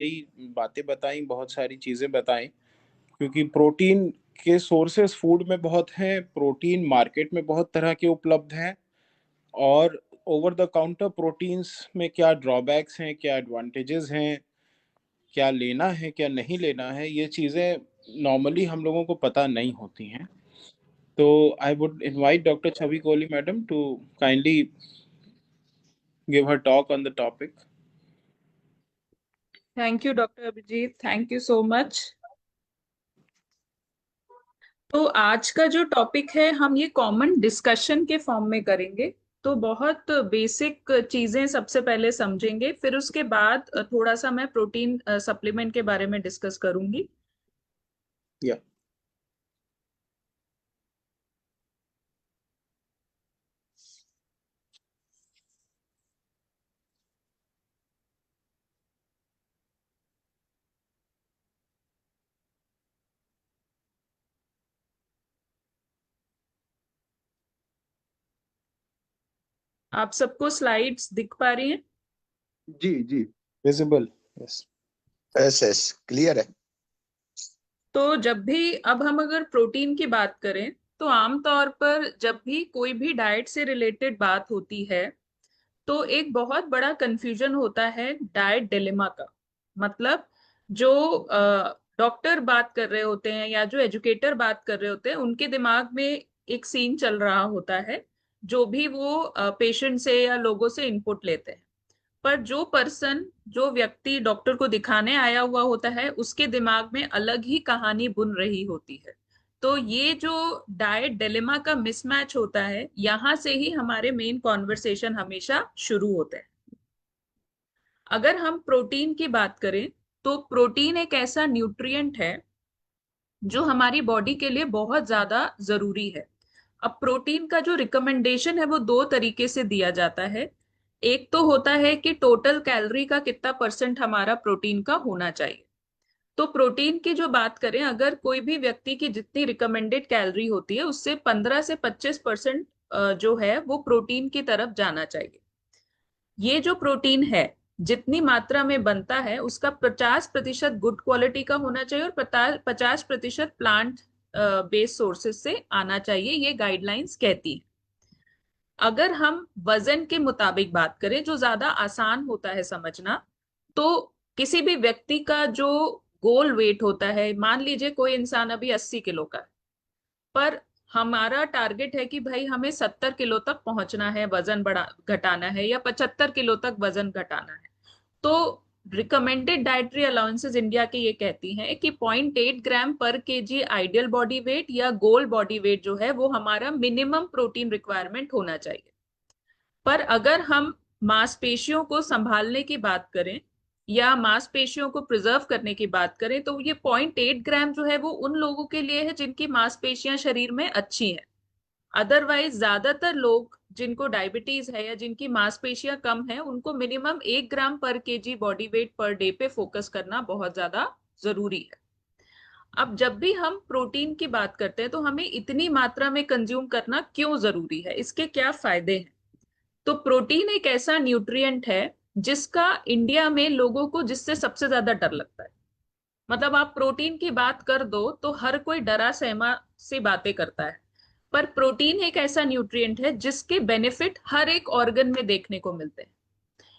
यही बातें बताई, बहुत सारी चीज़ें बताई, क्योंकि प्रोटीन के सोर्सेस फूड में बहुत हैं, प्रोटीन मार्केट में बहुत तरह के उपलब्ध हैं और ओवर द काउंटर प्रोटीन्स में क्या ड्रॉबैक्स हैं, क्या एडवांटेजेस हैं, क्या लेना है, क्या नहीं लेना है, ये चीज़ें नॉर्मली हम लोगों को पता नहीं होती हैं। तो I would invite doctor Chhavi Kohli madam to kindly give her talk on the topic. Thank you doctor Abhijeet, thank you so much. तो आज का जो टॉपिक है हम ये कॉमन डिस्कशन के फॉर्म में करेंगे। तो बहुत बेसिक चीजें सबसे पहले समझेंगे, फिर उसके बाद थोड़ा सा मैं प्रोटीन सप्लीमेंट के बारे में डिस्कस करूंगी। Yeah. आप सबको स्लाइड्स दिख पा रही हैं? जी जी। Visible. Yes. Yes yes, clear है। तो जब भी अब हम अगर प्रोटीन की बात करें तो आमतौर पर जब भी कोई भी डाइट से रिलेटेड बात होती है तो एक बहुत बड़ा कंफ्यूजन होता है डाइट डिलेमा का। मतलब जो डॉक्टर बात कर रहे होते हैं या जो एजुकेटर बात कर रहे होते हैं उनके दिमाग में एक सीन चल रहा होता है, जो भी वो पेशेंट से या लोगों से इनपुट लेते हैं। पर जो पर्सन, जो व्यक्ति डॉक्टर को दिखाने आया हुआ होता है, उसके दिमाग में अलग ही कहानी बुन रही होती है। तो ये जो डाइट डिलेमा का मिसमैच होता है, यहां से ही हमारे मेन कॉन्वर्सेशन हमेशा शुरू होते हैं। अगर हम प्रोटीन की बात करें तो प्रोटीन एक ऐसा न्यूट्रिएंट है जो हमारी बॉडी के लिए बहुत ज्यादा जरूरी है। अब प्रोटीन का जो रिकमेंडेशन है वो दो तरीके से दिया जाता है। एक तो होता है कि टोटल कैलोरी का कितना परसेंट हमारा प्रोटीन का होना चाहिए। तो प्रोटीन की जो बात करें, अगर कोई भी व्यक्ति की जितनी रिकमेंडेड कैलोरी होती है उससे 15 से 25% जो है वो प्रोटीन की तरफ जाना चाहिए। ये जो प्रोटीन है जितनी मात्रा में बनता है उसका 50% गुड क्वालिटी का होना चाहिए और 50% प्लांट बेस्ड सोर्सेज से आना चाहिए, ये गाइडलाइंस कहती है। अगर हम वजन के मुताबिक बात करें जो ज्यादा आसान होता है समझना, तो किसी भी व्यक्ति का जो गोल वेट होता है, मान लीजिए कोई इंसान अभी 80 किलो का है, पर हमारा टारगेट है कि भाई हमें 70 किलो तक पहुंचना है, वजन बढ़ा घटाना है, या 75 किलो तक वजन घटाना है। तो रिकमेंडेड डाइटरी अलाउंसेस इंडिया की ये कहती हैं कि 0.8 ग्राम पर केजी आइडियल बॉडी वेट या गोल बॉडी वेट जो है वो हमारा मिनिमम प्रोटीन रिक्वायरमेंट होना चाहिए। पर अगर हम मांसपेशियों को संभालने की बात करें या मांसपेशियों को प्रिजर्व करने की बात करें तो ये 0.8 ग्राम जो है वो उन लोगों के लिए है जिनकी मांसपेशियां शरीर में अच्छी हैं। अदरवाइज ज्यादातर लोग जिनको डायबिटीज है या जिनकी मांसपेशियां कम है उनको मिनिमम 1 ग्राम पर KG body weight per day पे फोकस करना बहुत ज्यादा जरूरी है। अब जब भी हम प्रोटीन की बात करते हैं तो हमें इतनी मात्रा में कंज्यूम करना क्यों जरूरी है, इसके क्या फायदे हैं? तो प्रोटीन एक ऐसा न्यूट्रिएंट है जिसका इंडिया में लोगों को जिससे सबसे ज्यादा डर लगता है। मतलब आप प्रोटीन की बात कर दो तो हर कोई डरा सहमा सी बातें करता है। पर प्रोटीन एक ऐसा न्यूट्रिएंट है जिसके बेनिफिट हर एक ऑर्गन में देखने को मिलते हैं।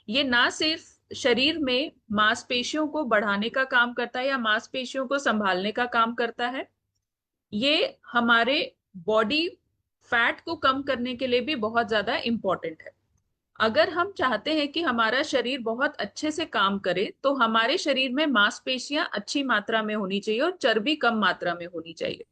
ये ना सिर्फ शरीर में मांसपेशियों को बढ़ाने का काम करता है या मांसपेशियों को संभालने का काम करता है, ये हमारे बॉडी फैट को कम करने के लिए भी बहुत ज्यादा इंपॉर्टेंट है। अगर हम चाहते हैं कि हमारा शरीर बहुत अच्छे से काम करे तो हमारे शरीर में मांसपेशियां अच्छी मात्रा में होनी चाहिए और चर्बी कम मात्रा में होनी चाहिए।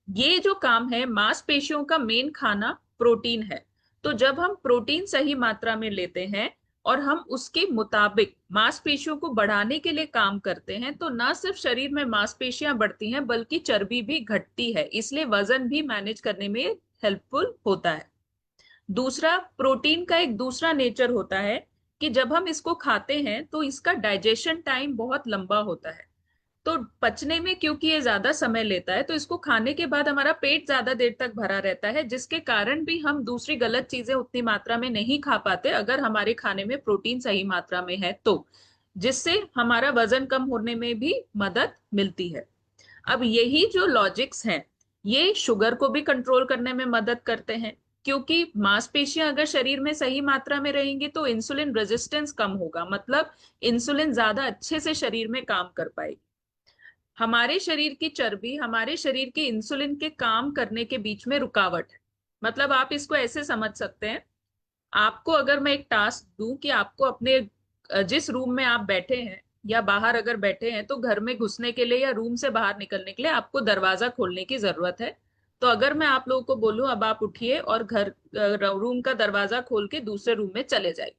ये जो काम है, मांसपेशियों का मेन खाना प्रोटीन है। तो जब हम प्रोटीन सही मात्रा में लेते हैं और हम उसके मुताबिक मांसपेशियों को बढ़ाने के लिए काम करते हैं तो ना सिर्फ शरीर में मांसपेशियां बढ़ती हैं बल्कि चर्बी भी घटती है, इसलिए वजन भी मैनेज करने में हेल्पफुल होता है। दूसरा, प्रोटीन का एक दूसरा नेचर होता है कि जब हम इसको खाते हैं तो इसका डाइजेशन टाइम बहुत लंबा होता है। तो पचने में क्योंकि ये ज्यादा समय लेता है तो इसको खाने के बाद हमारा पेट ज्यादा देर तक भरा रहता है, जिसके कारण भी हम दूसरी गलत चीजें उतनी मात्रा में नहीं खा पाते अगर हमारे खाने में प्रोटीन सही मात्रा में है तो। जिससे हमारा वजन कम होने में भी मदद मिलती है। अब यही जो लॉजिक्स हैं ये शुगर को भी कंट्रोल करने में मदद करते हैं, क्योंकि मांसपेशियां अगर शरीर में सही मात्रा में रहेंगी तो इंसुलिन रेजिस्टेंस कम होगा, मतलब इंसुलिन ज्यादा अच्छे से शरीर में काम कर पाएगी। हमारे शरीर की चर्बी हमारे शरीर के इंसुलिन के काम करने के बीच में रुकावट है। मतलब आप इसको ऐसे समझ सकते हैं, आपको अगर मैं एक टास्क दूं कि आपको अपने जिस रूम में आप बैठे हैं या बाहर अगर बैठे हैं, तो घर में घुसने के लिए या रूम से बाहर निकलने के लिए आपको दरवाजा खोलने की जरूरत है। तो अगर मैं आप लोगों को बोलूं अब आप उठिए और रूम का दरवाजा खोल के दूसरे रूम में चले जाइए,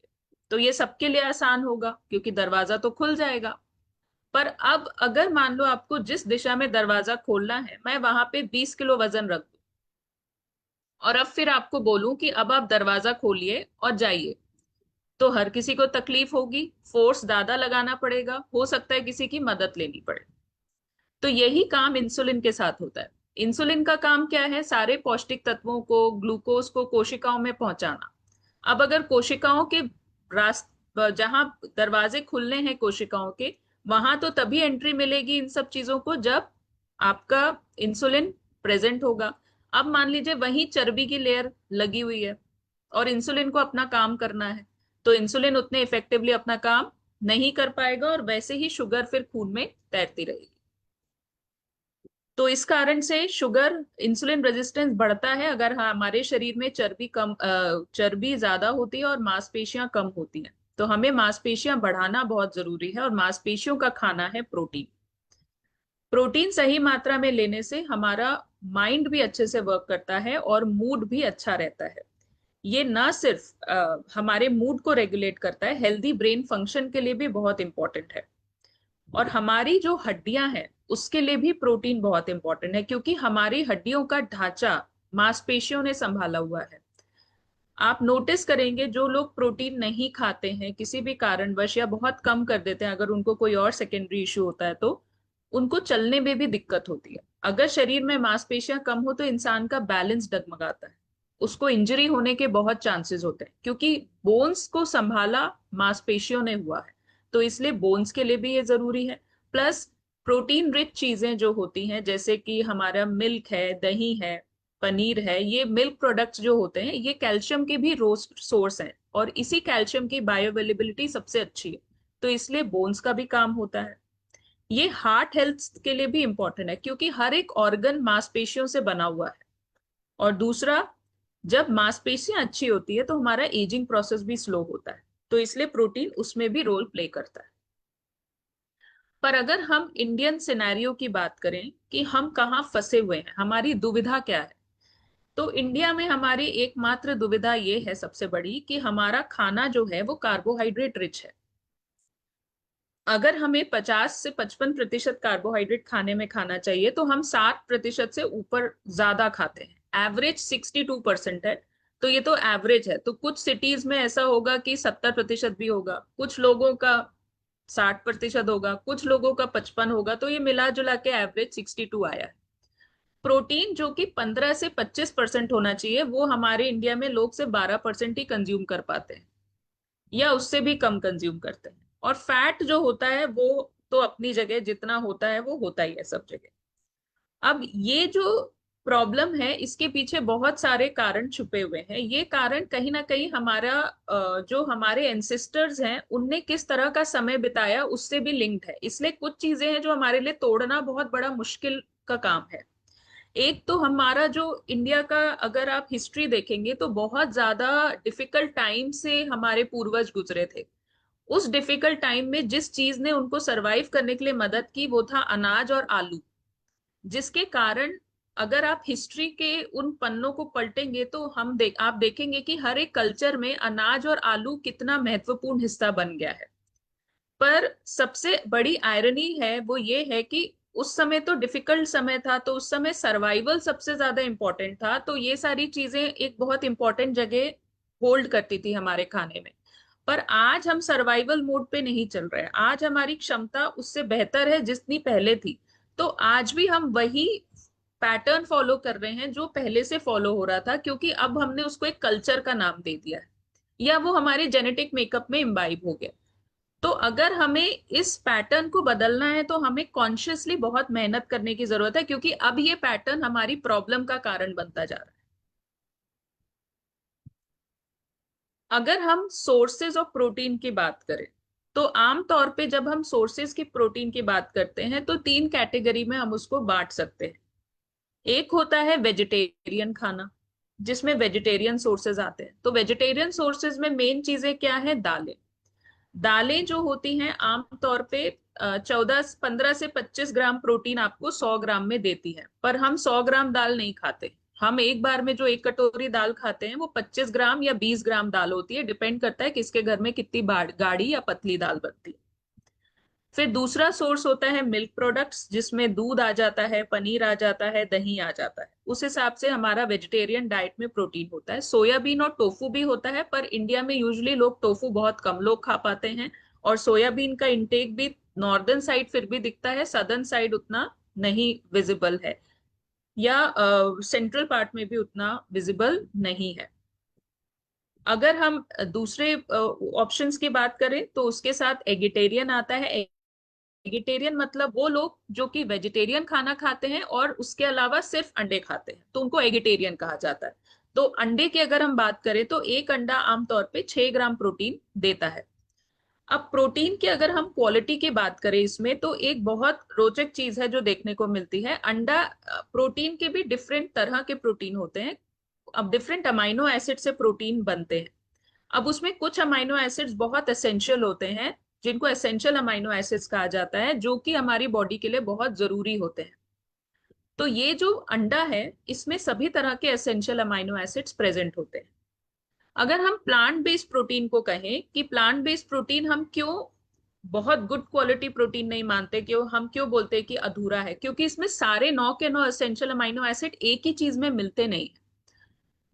तो ये सबके लिए आसान होगा क्योंकि दरवाजा तो खुल जाएगा। पर अब अगर मान लो आपको जिस दिशा में दरवाजा खोलना है मैं वहां पे 20 किलो वजन रख दूं और अब फिर आपको बोलूं कि अब आप दरवाजा खोलिए और जाइए, तो हर किसी को तकलीफ होगी, फोर्स ज्यादा लगाना पड़ेगा, हो सकता है किसी की मदद लेनी पड़े। तो यही काम इंसुलिन के साथ होता है। इंसुलिन का काम क्या है? सारे पौष्टिक तत्वों को, ग्लूकोज को कोशिकाओं में पहुंचाना। अब अगर कोशिकाओं के जहां दरवाजे खुलने हैं कोशिकाओं के, वहां तो तभी एंट्री मिलेगी इन सब चीजों को जब आपका इंसुलिन प्रेजेंट होगा। अब मान लीजिए वहीं चर्बी की लेयर लगी हुई है और इंसुलिन को अपना काम करना है, तो इंसुलिन उतने इफेक्टिवली अपना काम नहीं कर पाएगा और वैसे ही शुगर फिर खून में तैरती रहेगी। तो इस कारण से शुगर इंसुलिन रेजिस्टेंस बढ़ता है अगर हमारे शरीर में चर्बी ज्यादा होती है और मांसपेशियां कम होती हैं। तो हमें मांसपेशियां बढ़ाना बहुत जरूरी है और मांसपेशियों का खाना है प्रोटीन। प्रोटीन सही मात्रा में लेने से हमारा माइंड भी अच्छे से वर्क करता है और मूड भी अच्छा रहता है। ये ना सिर्फ हमारे मूड को रेगुलेट करता है, हेल्दी ब्रेन फंक्शन के लिए भी बहुत इंपॉर्टेंट है। और हमारी जो हड्डियां हैं उसके लिए भी प्रोटीन बहुत इंपॉर्टेंट है, क्योंकि हमारी हड्डियों का ढांचा मांसपेशियों ने संभाला हुआ है। आप नोटिस करेंगे जो लोग प्रोटीन नहीं खाते हैं किसी भी कारणवश या बहुत कम कर देते हैं, अगर उनको कोई और सेकेंडरी इश्यू होता है तो उनको चलने में भी दिक्कत होती है। अगर शरीर में मांसपेशियां कम हो तो इंसान का बैलेंस डगमगाता है, उसको इंजरी होने के बहुत चांसेस होते हैं, क्योंकि बोन्स को संभाला मांसपेशियों ने हुआ है। तो इसलिए बोन्स के लिए भी ये जरूरी है। प्लस प्रोटीन रिच चीजें जो होती हैं जैसे कि हमारा मिल्क है, दही है, पनीर है, ये मिल्क प्रोडक्ट्स जो होते हैं ये कैल्शियम के भी रोस्ट सोर्स हैं और इसी कैल्शियम की बायोअवेलेबिलिटी सबसे अच्छी है, तो इसलिए बोन्स का भी काम होता है। ये हार्ट हेल्थ के लिए भी इंपॉर्टेंट है क्योंकि हर एक ऑर्गन मांसपेशियों से बना हुआ है। और दूसरा, जब मांसपेशियां अच्छी होती है तो हमारा एजिंग प्रोसेस भी स्लो होता है, तो इसलिए प्रोटीन उसमें भी रोल प्ले करता है। पर अगर हम इंडियन सिनेरियो की बात करें कि हम कहाँ फंसे हुए हैं, हमारी दुविधा क्या है, तो इंडिया में हमारी एकमात्र दुविधा ये है सबसे बड़ी कि हमारा खाना जो है वो कार्बोहाइड्रेट रिच है। अगर हमें 50 से 55% कार्बोहाइड्रेट खाने में खाना चाहिए तो हम 60% से ऊपर ज्यादा खाते हैं। एवरेज 62% है, तो ये तो एवरेज है। तो कुछ सिटीज में ऐसा होगा कि 70% भी होगा, कुछ लोगों का 60% होगा, कुछ लोगों का 55 होगा, तो ये मिला जुला के एवरेज 62 आया है। प्रोटीन जो कि 15 से 25% होना चाहिए वो हमारे इंडिया में लोग सिर्फ 12% ही कंज्यूम कर पाते हैं या उससे भी कम कंज्यूम करते हैं। और फैट जो होता है वो तो अपनी जगह जितना होता है वो होता ही है सब जगह। अब ये जो प्रॉब्लम है इसके पीछे बहुत सारे कारण छुपे हुए हैं। ये कारण कहीं ना कहीं हमारा जो हमारे एंसेस्टर्स हैं उनने किस तरह का समय बिताया उससे भी लिंक्ड है। इसलिए कुछ चीजें हैं जो हमारे लिए तोड़ना बहुत बड़ा मुश्किल का काम है। एक तो हमारा जो इंडिया का अगर आप हिस्ट्री देखेंगे तो बहुत ज्यादा डिफिकल्ट टाइम से हमारे पूर्वज गुजरे थे। उस डिफिकल्ट टाइम में जिस चीज ने उनको सरवाइव करने के लिए मदद की वो था अनाज और आलू, जिसके कारण अगर आप हिस्ट्री के उन पन्नों को पलटेंगे तो आप देखेंगे कि हर एक कल्चर में अनाज और आलू कितना महत्वपूर्ण हिस्सा बन गया है। पर सबसे बड़ी आयरनी है वो ये है कि उस समय तो डिफिकल्ट समय था, तो उस समय सर्वाइवल सबसे ज्यादा इंपॉर्टेंट था, तो ये सारी चीजें एक बहुत इंपॉर्टेंट जगह होल्ड करती थी हमारे खाने में। पर आज हम सर्वाइवल मोड पे नहीं चल रहे हैं, आज हमारी क्षमता उससे बेहतर है जितनी पहले थी। तो आज भी हम वही पैटर्न फॉलो कर रहे हैं जो पहले से फॉलो हो रहा था, क्योंकि अब हमने उसको एक कल्चर का नाम दे दिया है या वो हमारे जेनेटिक मेकअप में इम्बाइब हो गया। तो अगर हमें इस पैटर्न को बदलना है तो हमें कॉन्शियसली बहुत मेहनत करने की जरूरत है, क्योंकि अब ये पैटर्न हमारी प्रॉब्लम का कारण बनता जा रहा है। अगर हम सोर्सेज ऑफ प्रोटीन की बात करें तो आमतौर पे जब हम सोर्सेज की प्रोटीन की बात करते हैं तो तीन कैटेगरी में हम उसको बांट सकते हैं। एक होता है वेजिटेरियन खाना, जिसमें वेजिटेरियन सोर्सेज आते हैं। तो वेजिटेरियन सोर्सेज में मेन चीजें क्या है? दालें। दालें जो होती हैं आमतौर पे 14 15 से 25 ग्राम प्रोटीन आपको 100 ग्राम में देती है, पर हम 100 ग्राम दाल नहीं खाते। हम एक बार में जो एक कटोरी दाल खाते हैं वो 25 ग्राम या 20 ग्राम दाल होती है, डिपेंड करता है किसके घर में कितनी गाढ़ी या पतली दाल बनती है। फिर दूसरा सोर्स होता है मिल्क प्रोडक्ट्स, जिसमें दूध आ जाता है, पनीर आ जाता है, दही आ जाता है। उस हिसाब से हमारा वेजिटेरियन डाइट में प्रोटीन होता है। सोयाबीन और टोफू भी होता है, पर इंडिया में यूजुअली लोग टोफू बहुत कम लोग खा पाते हैं, और सोयाबीन का इंटेक भी नॉर्दर्न साइड फिर भी दिखता है, सदर्न साइड उतना नहीं विजिबल है, या सेंट्रल पार्ट में भी उतना विजिबल नहीं है। अगर हम दूसरे ऑप्शंस की बात करें तो उसके साथ एगिटेरियन आता है। वेजिटेरियन मतलब वो लोग जो कि वेजिटेरियन खाना खाते हैं और उसके अलावा सिर्फ अंडे खाते हैं, तो उनको एगिटेरियन कहा जाता है। तो अंडे की अगर हम बात करें तो एक अंडा आमतौर पे 6 ग्राम प्रोटीन देता है। अब प्रोटीन की अगर हम क्वालिटी की बात करें इसमें, तो एक बहुत रोचक चीज है जो देखने को मिलती है। अंडा प्रोटीन के भी डिफरेंट तरह के प्रोटीन होते हैं। अब डिफरेंट अमाइनो एसिड से प्रोटीन बनते हैं। अब उसमें कुछ अमाइनो एसिड्स बहुत एसेंशियल होते हैं, जिनको एसेंशियल अमाइनो एसिड्स कहा जाता है, जो कि हमारी बॉडी के लिए बहुत जरूरी होते हैं। तो ये जो अंडा है इसमें सभी तरह के एसेंशियल अमाइनो एसिड्स प्रेजेंट होते हैं। अगर हम प्लांट बेस्ड प्रोटीन को कहें कि प्लांट बेस्ड प्रोटीन हम क्यों बहुत गुड क्वालिटी प्रोटीन नहीं मानते, क्यों हम क्यों बोलते हैं कि अधूरा है, क्योंकि इसमें सारे 9 के 9 एसेंशियल अमाइनो एसिड एक ही चीज में मिलते नहीं।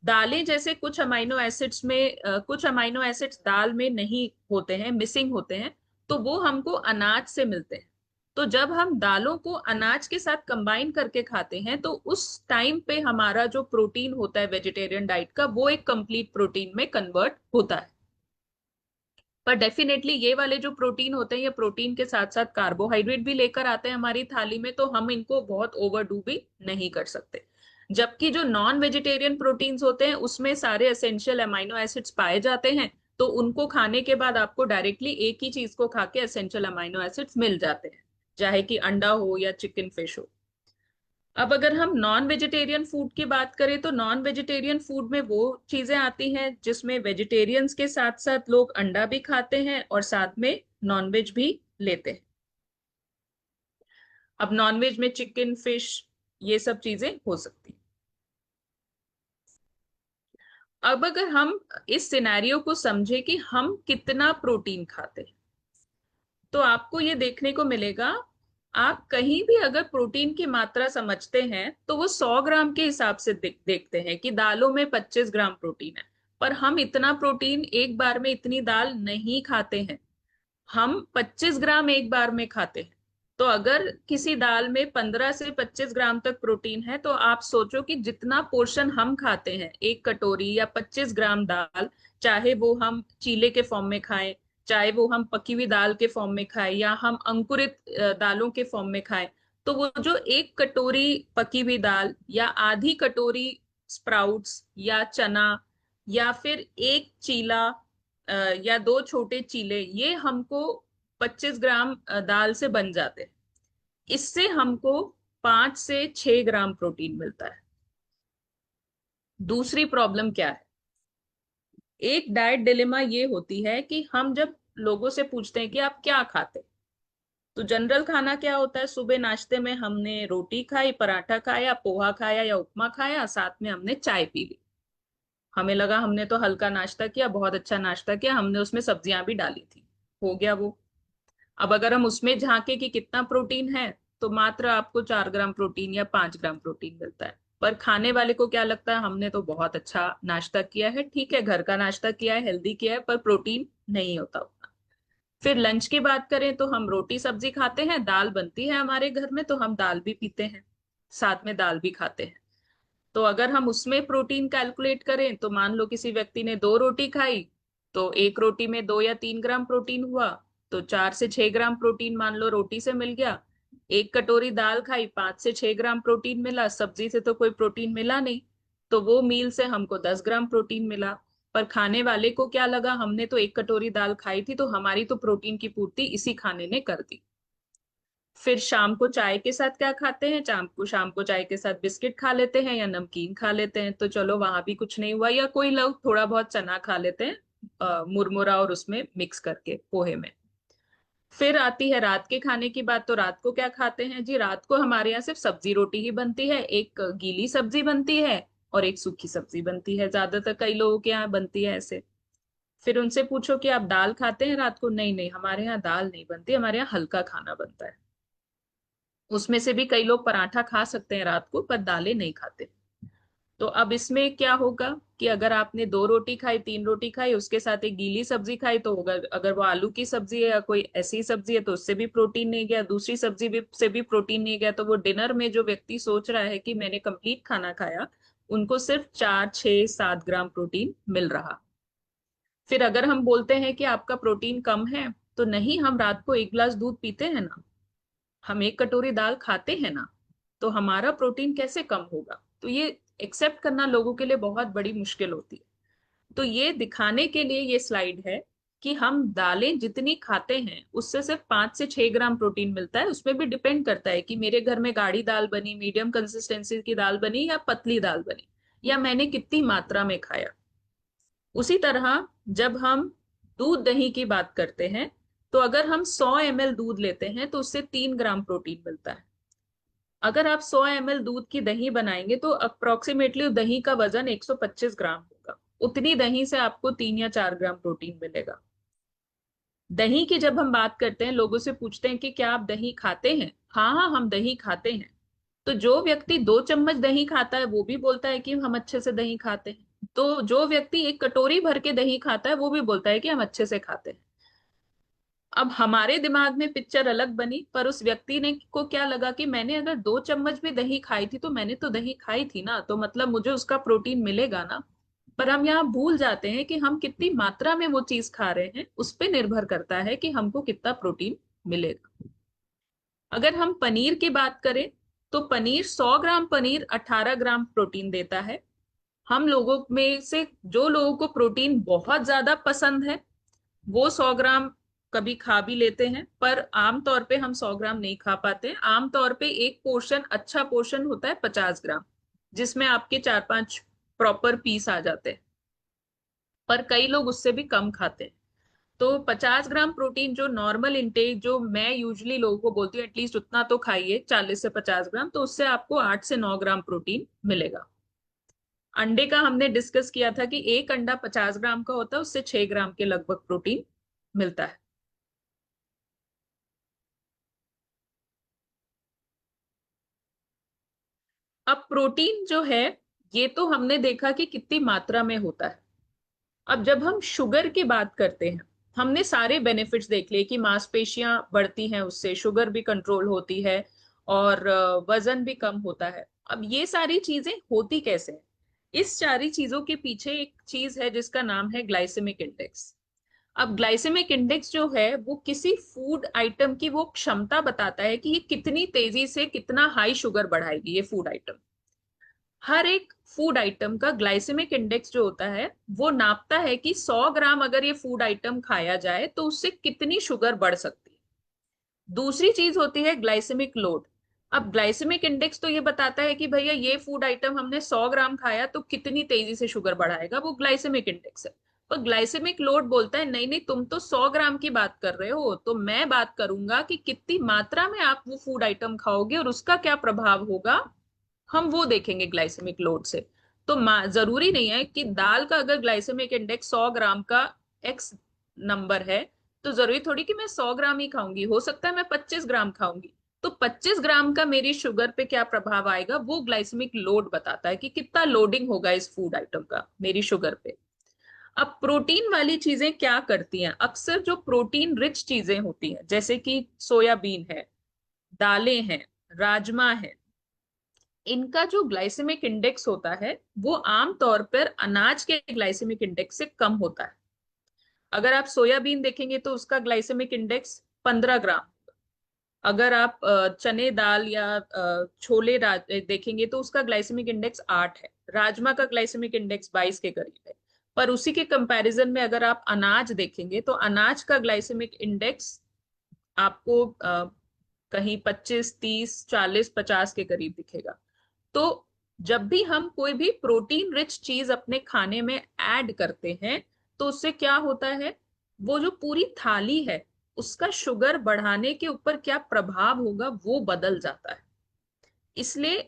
दालें जैसे कुछ अमाइनो एसिड्स में कुछ अमाइनो एसिड्स दाल में नहीं होते हैं, मिसिंग होते हैं, तो वो हमको अनाज से मिलते हैं। तो जब हम दालों को अनाज के साथ कंबाइन करके खाते हैं तो उस टाइम पे हमारा जो प्रोटीन होता है वेजिटेरियन डाइट का, वो एक कंप्लीट प्रोटीन में कन्वर्ट होता है। पर डेफिनेटली ये वाले जो प्रोटीन होते हैं, ये प्रोटीन के साथ साथ कार्बोहाइड्रेट भी लेकर आते हैं हमारी थाली में, तो हम इनको बहुत ओवरडू भी नहीं कर सकते। जबकि जो नॉन वेजिटेरियन प्रोटीन्स होते हैं उसमें सारे एसेंशियल अमाइनो एसिड्स पाए जाते हैं, तो उनको खाने के बाद आपको डायरेक्टली एक ही चीज को खा के एसेंशियल अमाइनो एसिड्स मिल जाते हैं, चाहे कि अंडा हो या चिकन फिश हो। अब अगर हम नॉन वेजिटेरियन फूड की बात करें तो नॉन वेजिटेरियन फूड में वो चीजें आती हैं जिसमें वेजिटेरियंस के साथ साथ लोग अंडा भी खाते हैं और साथ में नॉनवेज भी लेते हैं। अब नॉनवेज में चिकन फिश ये सब चीजें हो सकती हैं। अब अगर हम इस सिनेरियो को समझे कि हम कितना प्रोटीन खाते हैं, तो आपको ये देखने को मिलेगा, आप कहीं भी अगर प्रोटीन की मात्रा समझते हैं तो वो 100 ग्राम के हिसाब से देखते हैं कि दालों में 25 ग्राम प्रोटीन है। पर हम इतना प्रोटीन एक बार में, इतनी दाल नहीं खाते हैं। हम 25 ग्राम एक बार में खाते हैं। तो अगर किसी दाल में 15 से 25 ग्राम तक प्रोटीन है, तो आप सोचो कि जितना पोर्शन हम खाते हैं एक कटोरी या 25 ग्राम दाल, चाहे वो हम चीले के फॉर्म में खाएं, चाहे वो हम पकी हुई दाल के फॉर्म में खाएं, या हम अंकुरित दालों के फॉर्म में खाएं, तो वो जो एक कटोरी पकी हुई दाल या आधी कटोरी स्प्राउट्स या चना, या फिर एक चीला या दो छोटे चीले, ये हमको 25 ग्राम दाल से बन जाते हैं। इससे हमको 5 से 6 ग्राम प्रोटीन मिलता है। दूसरी प्रॉब्लम क्या है? एक डाइट डिलेमा ये होती है कि हम जब लोगों से पूछते हैं कि आप क्या खाते, तो जनरल खाना क्या होता है? सुबह नाश्ते में हमने रोटी खाई, पराठा खाया, पोहा खाया या उपमा खाया, साथ में हमने चाय पी ली। हमें लगा हमने तो हल्का नाश्ता किया, बहुत अच्छा नाश्ता किया, हमने उसमें सब्जियां भी डाली थी, हो गया वो। अब अगर हम उसमें झांके कि कितना प्रोटीन है, तो मात्र आपको 4 ग्राम प्रोटीन या 5 ग्राम प्रोटीन मिलता है। पर खाने वाले को क्या लगता है, हमने तो बहुत अच्छा नाश्ता किया है, ठीक है घर का नाश्ता किया है, हेल्दी किया है, पर प्रोटीन नहीं होता उतना। फिर लंच की बात करें तो हम रोटी सब्जी खाते हैं, दाल बनती है हमारे घर में तो हम दाल भी पीते हैं, साथ में दाल भी खाते हैं। तो अगर हम उसमें प्रोटीन कैलकुलेट करें तो मान लो किसी व्यक्ति ने 2 रोटी खाई, तो एक रोटी में 2 या 3 ग्राम प्रोटीन हुआ। तो 4 से 6 ग्राम प्रोटीन मान लो रोटी से मिल गया। एक कटोरी दाल खाई, 5 से 6 ग्राम प्रोटीन मिला। सब्जी से तो कोई प्रोटीन मिला नहीं, तो वो मील से हमको 10 ग्राम प्रोटीन मिला। पर खाने वाले को क्या लगा, हमने तो एक कटोरी दाल खाई थी, तो हमारी तो प्रोटीन की पूर्ति इसी खाने ने कर दी। फिर शाम को चाय के साथ क्या खाते हैं, शाम को चाय के साथ बिस्किट खा लेते हैं या नमकीन खा लेते हैं, तो चलो वहां भी कुछ नहीं हुआ। या कोई लोग थोड़ा बहुत चना खा लेते हैं मुरमुरा और उसमें मिक्स करके पोहे में। फिर आती है रात के खाने की बात, तो रात को क्या खाते हैं जी? रात को हमारे यहाँ सिर्फ सब्जी रोटी ही बनती है। एक गीली सब्जी बनती है और एक सूखी सब्जी बनती है, ज्यादातर कई लोगों के यहाँ बनती है ऐसे। फिर उनसे पूछो कि आप दाल खाते हैं रात को? नहीं नहीं, हमारे यहाँ दाल नहीं बनती, हमारे यहाँ हल्का खाना बनता है। उसमें से भी कई लोग पराठा खा सकते हैं रात को, पर दालें नहीं खाते। तो अब इसमें क्या होगा कि अगर आपने 2 रोटी खाई, 3 रोटी खाई, उसके साथ एक गीली सब्जी खाई, तो अगर अगर वो आलू की सब्जी है या कोई ऐसी सब्जी है तो उससे भी प्रोटीन नहीं गया, दूसरी सब्जी भी से भी प्रोटीन नहीं गया। तो वो डिनर में जो व्यक्ति सोच रहा है कि मैंने कंप्लीट खाना खाया, उनको सिर्फ 4, 6, 7 ग्राम प्रोटीन मिल रहा। फिर अगर हम बोलते हैं कि आपका प्रोटीन कम है, तो नहीं, हम रात को 1 गिलास दूध पीते हैं ना, हम एक कटोरी दाल खाते हैं ना, तो हमारा प्रोटीन कैसे कम होगा? तो ये एक्सेप्ट करना लोगों के लिए बहुत बड़ी मुश्किल होती है। तो ये दिखाने के लिए ये स्लाइड है कि हम दालें जितनी खाते हैं उससे सिर्फ 5 से 6 ग्राम प्रोटीन मिलता है। उसमें भी डिपेंड करता है कि मेरे घर में गाढ़ी दाल बनी, मीडियम कंसिस्टेंसी की दाल बनी या पतली दाल बनी, या मैंने कितनी मात्रा में खाया। उसी तरह जब हम दूध दही की बात करते हैं, तो अगर हम 100 ml दूध लेते हैं तो उससे 3 ग्राम प्रोटीन मिलता है। अगर आप 100 ml दूध की दही बनाएंगे तो अप्रोक्सीमेटली दही का वजन 125 ग्राम होगा। उतनी दही से आपको 3 या 4 ग्राम प्रोटीन मिलेगा। दही की जब हम बात करते हैं, लोगों से पूछते हैं कि क्या आप दही खाते हैं? हाँ हाँ, हम दही खाते हैं। तो जो व्यक्ति 2 चम्मच दही खाता है वो भी बोलता है कि हम अच्छे से दही खाते हैं। तो जो व्यक्ति एक कटोरी भर के दही खाता है वो भी बोलता है कि हम अच्छे से खाते हैं। अब हमारे दिमाग में पिक्चर अलग बनी, पर उस व्यक्ति ने को क्या लगा कि मैंने अगर 2 चम्मच भी दही खाई थी तो मैंने तो दही खाई थी ना, तो मतलब मुझे उसका प्रोटीन मिलेगा ना। पर हम यहाँ भूल जाते हैं कि हम कितनी मात्रा में वो चीज खा रहे हैं, उस पर निर्भर करता है कि हमको कितना प्रोटीन मिलेगा। अगर हम पनीर की बात करें, तो पनीर 100 ग्राम पनीर 18 ग्राम प्रोटीन देता है। हम लोगों में से जो लोगों को प्रोटीन बहुत ज्यादा पसंद है, वो 100 ग्राम कभी खा भी लेते हैं, पर आमतौर पे हम 100 ग्राम नहीं खा पाते हैं। आमतौर पे एक पोर्शन, अच्छा पोर्शन होता है 50 ग्राम, जिसमें आपके 4-5 प्रॉपर पीस आ जाते हैं। पर कई लोग उससे भी कम खाते हैं। तो 50 ग्राम प्रोटीन जो नॉर्मल इंटेक, जो मैं यूजुअली लोगों को बोलती हूँ एटलीस्ट उतना तो खाइए, 40 से 50 ग्राम, तो उससे आपको 8 से 9 ग्राम प्रोटीन मिलेगा। अंडे का हमने डिस्कस किया था कि एक अंडा 50 ग्राम का होता है, उससे 6 ग्राम के लगभग प्रोटीन मिलता है। अब प्रोटीन जो है, ये तो हमने देखा कि कितनी मात्रा में होता है। अब जब हम शुगर की बात करते हैं, हमने सारे बेनिफिट्स देख लिए कि मांसपेशियां बढ़ती हैं, उससे शुगर भी कंट्रोल होती है और वजन भी कम होता है। अब ये सारी चीजें होती कैसे हैं? इस सारी चीजों के पीछे एक चीज है जिसका नाम है ग्लाइसेमिक इंडेक्स। अब ग्लाइसेमिक इंडेक्स जो है वो किसी फूड आइटम की वो क्षमता बताता है कि ये कितनी तेजी से कितना हाई शुगर बढ़ाएगी ये फूड आइटम। हर एक फूड आइटम का ग्लाइसेमिक इंडेक्स जो होता है वो नापता है कि 100 ग्राम अगर ये फूड आइटम खाया जाए तो उससे कितनी शुगर बढ़ सकती है। दूसरी चीज होती है ग्लाइसेमिक लोड। अब ग्लाइसेमिक इंडेक्स तो ये बताता है कि भैया ये फूड आइटम हमने 100 ग्राम खाया तो कितनी तेजी से शुगर बढ़ाएगा, वो ग्लाइसेमिक इंडेक्स है। पर ग्लाइसेमिक लोड बोलता है नहीं नहीं, तुम तो 100 ग्राम की बात कर रहे हो, तो मैं बात करूंगा कि कितनी मात्रा में आप वो फूड आइटम खाओगे और उसका क्या प्रभाव होगा, हम वो देखेंगे ग्लाइसेमिक लोड से। तो जरूरी नहीं है कि दाल का अगर ग्लाइसेमिक इंडेक्स 100 ग्राम का एक्स नंबर है, तो जरूरी थोड़ी कि मैं 100 ग्राम ही खाऊंगी, हो सकता है मैं 25 ग्राम खाऊंगी। तो 25 ग्राम का मेरी शुगर पे क्या प्रभाव आएगा, वो ग्लाइसेमिक लोड बताता है कि कितना लोडिंग होगा इस फूड आइटम का मेरी शुगर पे। अब प्रोटीन वाली चीजें क्या करती हैं? अक्सर जो प्रोटीन रिच चीजें होती हैं, जैसे कि सोयाबीन है, दालें हैं, राजमा है, इनका जो ग्लाइसेमिक इंडेक्स होता है वो आमतौर पर अनाज के ग्लाइसेमिक इंडेक्स से कम होता है। अगर आप सोयाबीन देखेंगे तो उसका ग्लाइसेमिक इंडेक्स 15 ग्राम। अगर आप चने दाल या छोले देखेंगे तो उसका ग्लाइसेमिक इंडेक्स 8 है। राजमा का ग्लाइसेमिक इंडेक्स 22 के करीब है। पर उसी के कंपैरिजन में अगर आप अनाज देखेंगे तो अनाज का ग्लाइसेमिक इंडेक्स आपको कहीं 25, 30, 40, 50 के करीब दिखेगा। तो जब भी हम कोई भी प्रोटीन रिच चीज अपने खाने में ऐड करते हैं तो उससे क्या होता है, वो जो पूरी थाली है उसका शुगर बढ़ाने के ऊपर क्या प्रभाव होगा वो बदल जाता है। इसलिए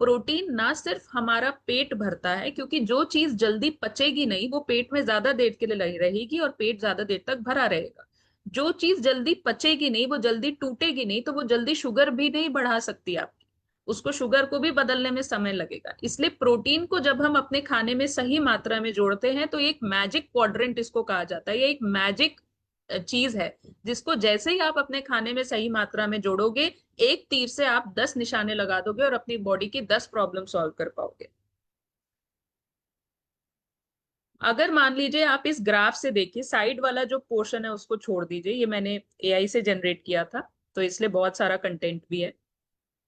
प्रोटीन ना सिर्फ हमारा पेट भरता है, क्योंकि जो चीज जल्दी पचेगी नहीं वो पेट में ज्यादा देर के लिए रहेगी और पेट ज्यादा देर तक भरा रहेगा। जो चीज जल्दी पचेगी नहीं, वो जल्दी टूटेगी नहीं, तो वो जल्दी शुगर भी नहीं बढ़ा सकती आपकी। उसको शुगर को भी बदलने में समय लगेगा। इसलिए प्रोटीन को जब हम अपने खाने में सही मात्रा में जोड़ते हैं तो एक मैजिक क्वाड्रेंट इसको कहा जाता है। ये एक मैजिक चीज है जिसको जैसे ही आप अपने खाने में सही मात्रा में जोड़ोगे, एक तीर से आप 10 निशाने लगा दोगे और अपनी बॉडी की 10 प्रॉब्लम सॉल्व कर पाओगे। अगर मान लीजिए आप इस ग्राफ से देखिए, साइड वाला जो पोर्शन है उसको छोड़ दीजिए, ये मैंने एआई से जनरेट किया था तो इसलिए बहुत सारा कंटेंट भी है।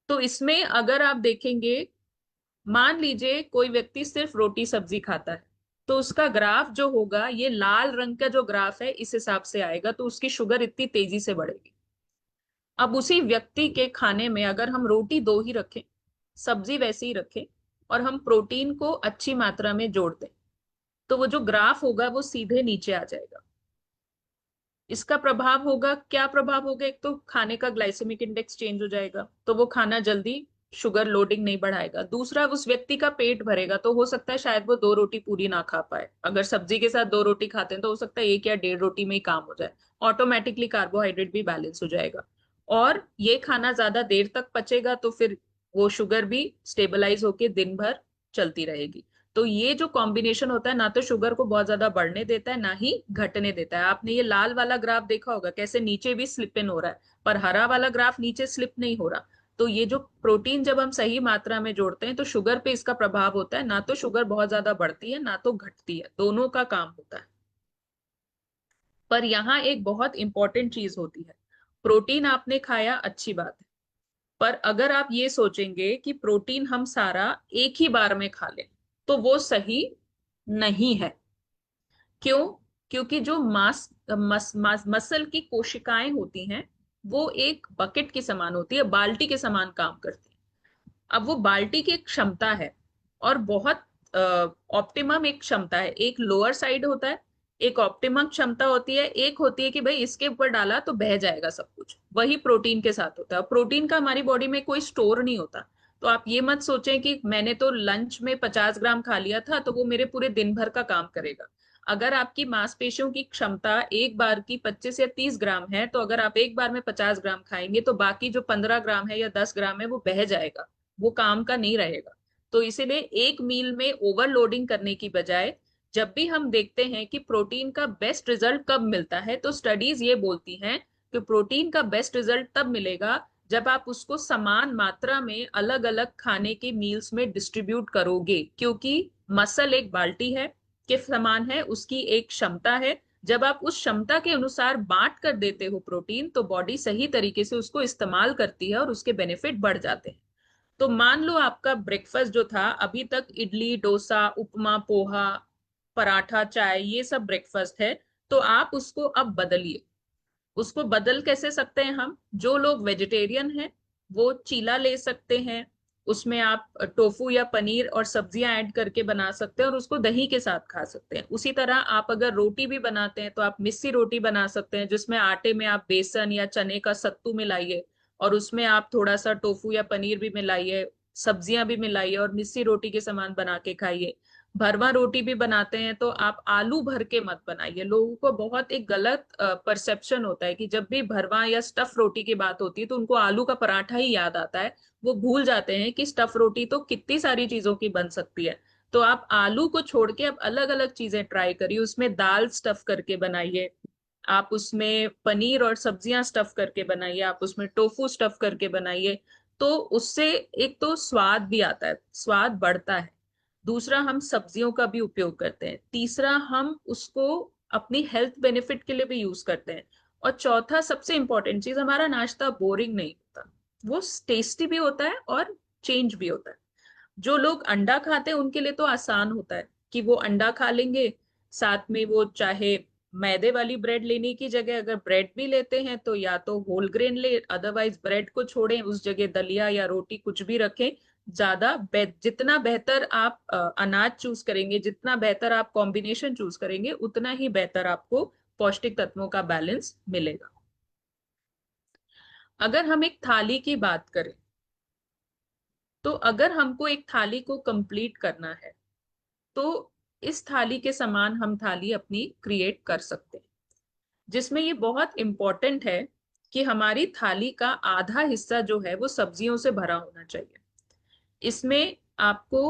तो इसमें अगर आप देखेंगे, मान लीजिए कोई व्यक्ति सिर्फ रोटी सब्जी खाता है तो उसका ग्राफ जो होगा, ये लाल रंग का जो ग्राफ है इस हिसाब से आएगा, तो उसकी शुगर इतनी तेजी से बढ़ेगी। अब उसी व्यक्ति के खाने में अगर हम रोटी दो ही रखें, सब्जी वैसे ही रखें और हम प्रोटीन को अच्छी मात्रा में जोड़ दें, तो वो जो ग्राफ होगा वो सीधे नीचे आ जाएगा। इसका प्रभाव होगा, क्या प्रभाव होगा, एक तो खाने का ग्लाइसेमिक इंडेक्स चेंज हो जाएगा तो वो खाना जल्दी शुगर लोडिंग नहीं बढ़ाएगा। दूसरा, उस व्यक्ति का पेट भरेगा, तो हो सकता है शायद वो 2 रोटी पूरी ना खा पाए। अगर सब्जी के साथ 2 रोटी खाते हैं तो हो सकता है 1 या 1.5 रोटी में ही काम हो जाए। ऑटोमेटिकली कार्बोहाइड्रेट भी बैलेंस हो जाएगा और ये खाना ज्यादा देर तक पचेगा तो फिर वो शुगर भी स्टेबलाइज होके दिन भर चलती रहेगी। तो ये जो कॉम्बिनेशन होता है ना तो शुगर को बहुत ज्यादा बढ़ने देता है ना ही घटने देता है। आपने ये लाल वाला ग्राफ देखा होगा कैसे नीचे भी स्लिप इन हो रहा है, पर हरा वाला ग्राफ नीचे स्लिप नहीं हो रहा। तो ये जो प्रोटीन जब हम सही मात्रा में जोड़ते हैं तो शुगर पे इसका प्रभाव होता है, ना तो शुगर बहुत ज्यादा बढ़ती है ना तो घटती है, दोनों का काम होता है। पर यहाँ एक बहुत इंपॉर्टेंट चीज होती है, प्रोटीन आपने खाया अच्छी बात है, पर अगर आप ये सोचेंगे कि प्रोटीन हम सारा एक ही बार में खा लें तो वो सही नहीं है। क्यों? क्योंकि जो मसल की कोशिकाएं होती हैं वो एक बकेट के समान होती है, बाल्टी के समान काम करती है। अब वो बाल्टी की एक क्षमता है और बहुत ऑप्टिमम एक क्षमता है। एक लोअर साइड होता है, एक ऑप्टिमम क्षमता होती है, एक होती है कि भाई इसके ऊपर डाला तो बह जाएगा सब कुछ। वही प्रोटीन के साथ होता है। प्रोटीन का हमारी बॉडी में कोई स्टोर नहीं होता। तो आप ये मत सोचें कि मैंने तो लंच में 50 ग्राम खा लिया था तो वो मेरे पूरे दिन भर का काम करेगा। अगर आपकी मांसपेशियों की क्षमता एक बार की 25 या 30 ग्राम है तो अगर आप एक बार में 50 ग्राम खाएंगे तो बाकी जो 15 ग्राम है या 10 ग्राम है वो बह जाएगा, वो काम का नहीं रहेगा। तो इसीलिए एक मील में ओवरलोडिंग करने की बजाय जब भी हम देखते हैं कि प्रोटीन का बेस्ट रिजल्ट कब मिलता है तो स्टडीज ये बोलती हैं कि प्रोटीन का बेस्ट रिजल्ट तब मिलेगा जब आप उसको समान मात्रा में अलग अलग खाने के मील्स में डिस्ट्रीब्यूट करोगे। क्योंकि मसल एक बाल्टी है के समान है, उसकी एक क्षमता है। जब आप उस क्षमता के अनुसार बांट कर देते हो प्रोटीन तो बॉडी सही तरीके से उसको इस्तेमाल करती है और उसके बेनिफिट बढ़ जाते हैं। तो मान लो आपका ब्रेकफास्ट जो था अभी तक, इडली डोसा उपमा पोहा पराठा चाय ये सब ब्रेकफास्ट है, तो आप उसको अब बदलिए। उसको बदल कैसे सकते हैं हम? जो लोग वेजिटेरियन हैं वो चीला ले सकते हैं, उसमें आप टोफू या पनीर और सब्जियां ऐड करके बना सकते हैं और उसको दही के साथ खा सकते हैं। उसी तरह आप अगर रोटी भी बनाते हैं तो आप मिस्सी रोटी बना सकते हैं जिसमें आटे में आप बेसन या चने का सत्तू मिलाइए और उसमें आप थोड़ा सा टोफू या पनीर भी मिलाइए, सब्जियां भी मिलाइए और मिस्सी रोटी के समान बना के खाइए। भरवा रोटी भी बनाते हैं तो आप आलू भर के मत बनाइए। लोगों को बहुत एक गलत परसेप्शन होता है कि जब भी भरवा या स्टफ रोटी की बात होती है तो उनको आलू का पराठा ही याद आता है। वो भूल जाते हैं कि स्टफ रोटी तो कितनी सारी चीजों की बन सकती है। तो आप आलू को छोड़ के अब अलग अलग चीजें ट्राई करिए, उसमें दाल स्टफ करके बनाइए, आप उसमें पनीर और सब्जियां स्टफ करके बनाइए, आप उसमें टोफू स्टफ करके बनाइए। तो उससे एक तो स्वाद भी आता है, स्वाद बढ़ता है। दूसरा, हम सब्जियों का भी उपयोग करते हैं। तीसरा, हम उसको अपनी हेल्थ बेनिफिट के लिए भी यूज करते हैं। और चौथा सबसे इंपॉर्टेंट चीज, हमारा नाश्ता बोरिंग नहीं होता, वो टेस्टी भी होता है और चेंज भी होता है। जो लोग अंडा खाते हैं उनके लिए तो आसान होता है कि वो अंडा खा लेंगे, साथ में वो चाहे मैदे वाली ब्रेड लेने की जगह अगर ब्रेड भी लेते हैं तो या तो होल ग्रेन ले, अदरवाइज ब्रेड को छोड़ें, उस जगह दलिया या रोटी कुछ भी रखें। जितना बेहतर आप अनाज चूज करेंगे, जितना बेहतर आप कॉम्बिनेशन चूज करेंगे, उतना ही बेहतर आपको पौष्टिक तत्वों का बैलेंस मिलेगा। अगर हम एक थाली की बात करें, तो अगर हमको एक थाली को कंप्लीट करना है तो इस थाली के समान हम थाली अपनी क्रिएट कर सकते हैं, जिसमें ये बहुत इंपॉर्टेंट है कि हमारी थाली का आधा हिस्सा जो है वो सब्जियों से भरा होना चाहिए। इसमें आपको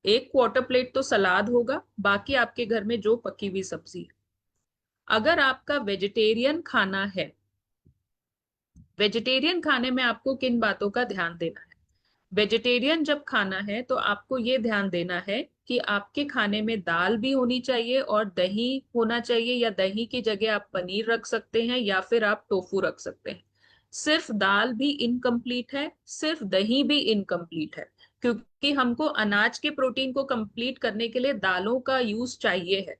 एक क्वार्टर प्लेट तो सलाद होगा, बाकी आपके घर में जो पकी हुई सब्जी है। अगर आपका वेजिटेरियन खाना है, वेजिटेरियन खाने में आपको किन बातों का ध्यान देना है? वेजिटेरियन जब खाना है तो आपको ये ध्यान देना है कि आपके खाने में दाल भी होनी चाहिए और दही होना चाहिए, या दही की जगह आप पनीर रख सकते हैं या फिर आप टोफू रख सकते हैं। सिर्फ दाल भी इनकम्प्लीट है, सिर्फ दही भी इनकम्प्लीट है, क्योंकि हमको अनाज के प्रोटीन को कंप्लीट करने के लिए दालों का यूज चाहिए है।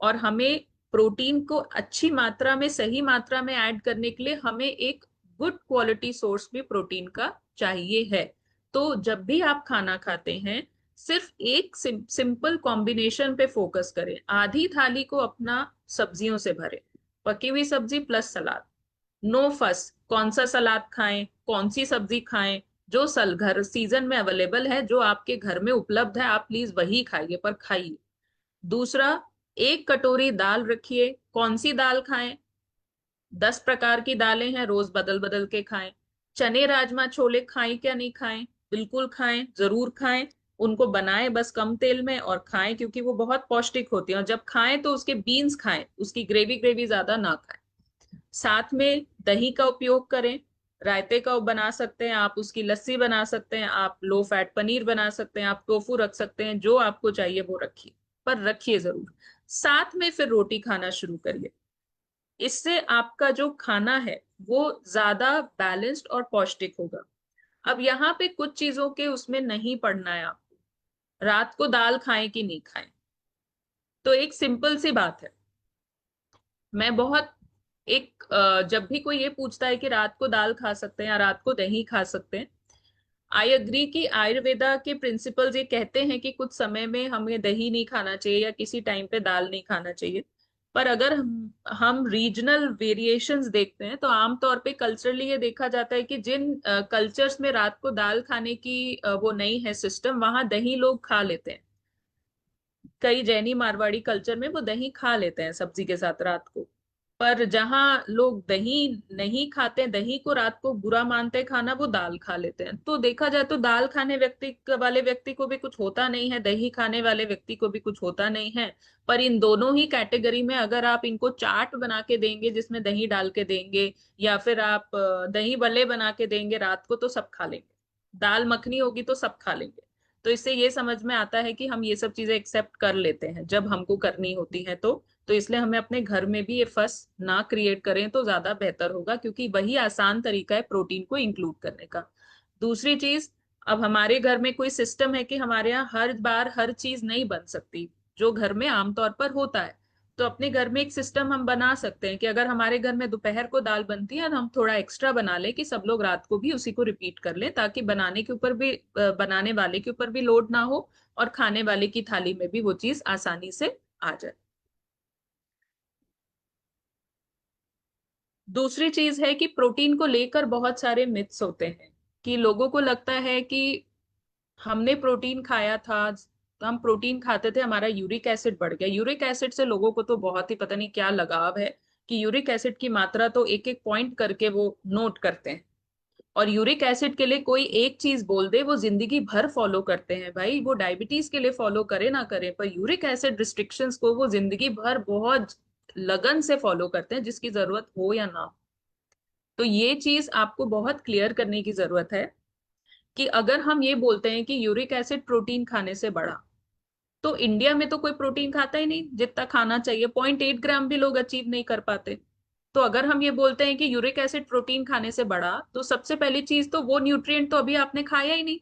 और हमें प्रोटीन को अच्छी मात्रा में, सही मात्रा में ऐड करने के लिए हमें एक गुड क्वालिटी सोर्स भी प्रोटीन का चाहिए है। तो जब भी आप खाना खाते हैं, सिर्फ एक सिंपल कॉम्बिनेशन पे फोकस करें। आधी थाली को अपना सब्जियों से भरें, पकी हुई सब्जी प्लस सलाद। नो फस, कौन सा सलाद खाएं, कौन सी सब्जी खाएं, जो सल घर सीजन में अवेलेबल है, जो आपके घर में उपलब्ध है, आप प्लीज वही खाइए, पर खाइए। दूसरा, एक कटोरी दाल रखिए, कौन सी दाल खाएं? 10 प्रकार की दालें हैं, रोज बदल बदल के खाएं। चने राजमा छोले खाएं क्या नहीं खाएं? बिल्कुल खाएं, जरूर खाएं। उनको बनाएं बस कम तेल में और खाएं, क्योंकि वो बहुत पौष्टिक होती हैं। और जब खाएं तो उसके बीन्स खाएं, उसकी ग्रेवी ग्रेवी ज्यादा ना खाएं। साथ में दही का उपयोग करें, रायते का बना सकते हैं आप, उसकी लस्सी बना सकते हैं आप, लो फैट पनीर बना सकते हैं आप, टोफू रख सकते हैं, जो आपको चाहिए वो रखिए, पर रखिए जरूर। साथ में फिर रोटी खाना शुरू करिए। इससे आपका जो खाना है वो ज्यादा बैलेंस्ड और पौष्टिक होगा। अब यहाँ पे कुछ चीजों के उसमें नहीं पड़ना है आपको, रात को दाल खाएं कि नहीं खाएं। तो एक सिंपल सी बात है, मैं बहुत जब भी कोई ये पूछता है कि रात को दाल खा सकते हैं या रात को दही खा सकते हैं, आई अग्री कि आयुर्वेदा के प्रिंसिपल्स ये कहते हैं कि कुछ समय में हमें दही नहीं खाना चाहिए या किसी टाइम पे दाल नहीं खाना चाहिए। पर अगर हम रीजनल वेरिएशंस देखते हैं तो आमतौर पे कल्चरली ये देखा जाता है कि जिन कल्चर्स में रात को दाल खाने की वो नहीं है सिस्टम, वहां दही लोग खा लेते हैं। कई जैनी मारवाड़ी कल्चर में वो दही खा लेते हैं सब्जी के साथ रात को। पर जहां लोग दही नहीं खाते, दही को रात को बुरा मानते हैं खाना, वो दाल खा लेते हैं। तो देखा जाए तो दाल खाने वाले व्यक्ति को भी कुछ होता नहीं है, दही खाने वाले व्यक्ति को भी कुछ होता नहीं है। पर इन दोनों ही कैटेगरी में अगर आप इनको चाट बना के देंगे जिसमें दही डाल के देंगे, या फिर आप दही बल्ले बना के देंगे रात को, तो सब खा लेंगे। दाल मखनी होगी तो सब खा लेंगे। तो इससे ये समझ में आता है कि हम ये सब चीजें एक्सेप्ट कर लेते हैं जब हमको करनी होती है। तो इसलिए हमें अपने घर में भी ये फस ना क्रिएट करें तो ज्यादा बेहतर होगा, क्योंकि वही आसान तरीका है प्रोटीन को इंक्लूड करने का। दूसरी चीज, अब हमारे घर में कोई सिस्टम है कि हमारे यहाँ हर बार हर चीज नहीं बन सकती, जो घर में आमतौर पर होता है। तो अपने घर में एक सिस्टम हम बना सकते हैं कि अगर हमारे घर में दोपहर को दाल बनती है तो हम थोड़ा एक्स्ट्रा बना लें कि सब लोग रात को भी उसी को रिपीट कर लें, ताकि बनाने के ऊपर भी बनाने वाले के ऊपर भी लोड ना हो और खाने वाले की थाली में भी वो चीज आसानी से आ जाए। दूसरी चीज है कि प्रोटीन को लेकर बहुत सारे मिथ्स होते हैं, कि लोगों को लगता है कि हमने प्रोटीन खाया था, तो हम प्रोटीन खाते थे हमारा यूरिक एसिड बढ़ गया। यूरिक एसिड से लोगों को तो बहुत ही पता नहीं क्या लगाव है कि यूरिक एसिड की मात्रा तो एक एक पॉइंट करके वो नोट करते हैं। और यूरिक एसिड के लिए कोई एक चीज बोल दे वो जिंदगी भर फॉलो करते हैं। भाई वो डायबिटीज के लिए फॉलो करे ना करे, पर यूरिक एसिड रिस्ट्रिक्शंस को वो जिंदगी भर बहुत लगन से फॉलो करते हैं, जिसकी जरूरत हो या ना हो। तो ये चीज आपको बहुत क्लियर करने की जरूरत है कि अगर हम ये बोलते हैं कि यूरिक एसिड प्रोटीन खाने से बढ़ा, तो इंडिया में तो कोई प्रोटीन खाता ही नहीं जितना खाना चाहिए, 0.8 ग्राम भी लोग अचीव नहीं कर पाते। तो अगर हम ये बोलते हैं कि यूरिक एसिड प्रोटीन खाने से बढ़ा, तो सबसे पहली चीज तो वो न्यूट्रिएंट तो अभी आपने खाया ही नहीं।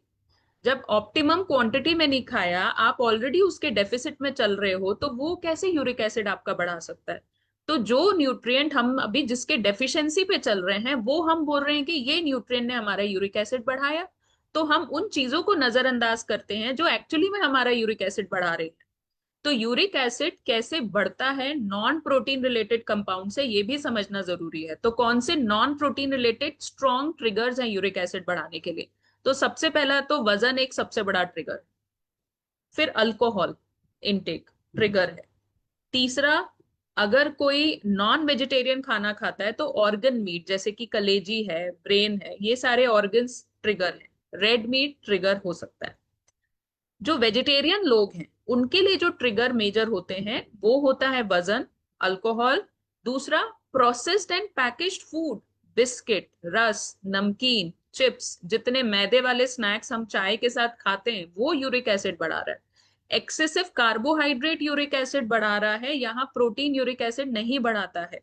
जब ऑप्टिमम क्वांटिटी में नहीं खाया, आप ऑलरेडी उसके डेफिसिट में चल रहे हो, तो वो कैसे यूरिक एसिड आपका बढ़ा सकता है? तो जो न्यूट्रिएंट हम अभी जिसके डेफिशिएंसी पे चल रहे हैं, वो हम बोल रहे हैं कि ये न्यूट्रिएंट ने हमारा यूरिक एसिड बढ़ाया, तो हम उन चीजों को नजरअंदाज करते हैं जो एक्चुअली में हमारा यूरिक एसिड बढ़ा रही है। तो यूरिक एसिड कैसे बढ़ता है नॉन प्रोटीन रिलेटेड कंपाउंड से, ये भी समझना जरूरी है। तो कौन से non protein related strong triggers हैं यूरिक एसिड बढ़ाने के लिए? तो सबसे पहला तो वजन एक सबसे बड़ा ट्रिगर, फिर अल्कोहल इनटेक ट्रिगर है। तीसरा, अगर कोई नॉन वेजिटेरियन खाना खाता है तो ऑर्गन मीट जैसे कि कलेजी है, ब्रेन है, ये सारे ऑर्गन्स ट्रिगर है। रेड मीट ट्रिगर हो सकता है। जो वेजिटेरियन लोग हैं उनके लिए जो ट्रिगर मेजर होते हैं वो होता है वजन, अल्कोहल। दूसरा, processed and packaged food, biscuit, रस, नमकीन, चिप्स, जितने मैदे वाले स्नैक्स हम चाय के साथ खाते हैं वो यूरिक एसिड बढ़ा रहा है। एक्सेसिव कार्बोहाइड्रेट यूरिक एसिड बढ़ा रहा है, यहाँ प्रोटीन यूरिक एसिड नहीं बढ़ाता है।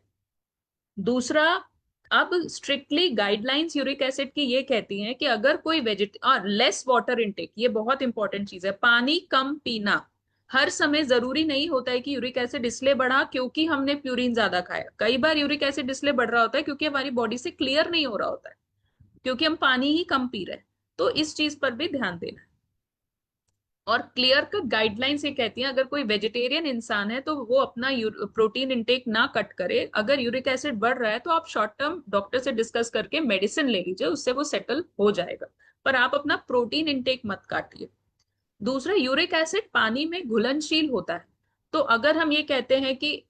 दूसरा, अब स्ट्रिक्टली गाइडलाइंस यूरिक एसिड की ये कहती हैं कि अगर कोई वेजिट और लेस वाटर इनटेक, ये बहुत इंपॉर्टेंट चीज है, पानी कम पीना। हर समय जरूरी नहीं होता है कि यूरिक एसिड इसलिए बढ़ा क्योंकि हमने प्यूरिन ज्यादा खाया। कई बार यूरिक एसिड इसलिए बढ़ रहा होता है क्योंकि हमारी बॉडी से क्लियर नहीं हो रहा होता है, क्योंकि हम पानी ही कम पी रहे हैं। तो इस चीज पर भी ध्यान देना है। और क्लियर कट गाइडलाइंस ये कहती हैं अगर कोई वेजिटेरियन इंसान है तो वो अपना प्रोटीन इंटेक ना कट करे। अगर यूरिक एसिड बढ़ रहा है तो आप शॉर्ट टर्म डॉक्टर से डिस्कस करके मेडिसिन ले लीजिए, उससे वो सेटल हो जाएगा, पर आप अपना प्रोटीन इंटेक मत काटिए। दूसरा, यूरिक एसिड पानी में घुलनशील होता है। तो अगर हम ये कहते हैं कि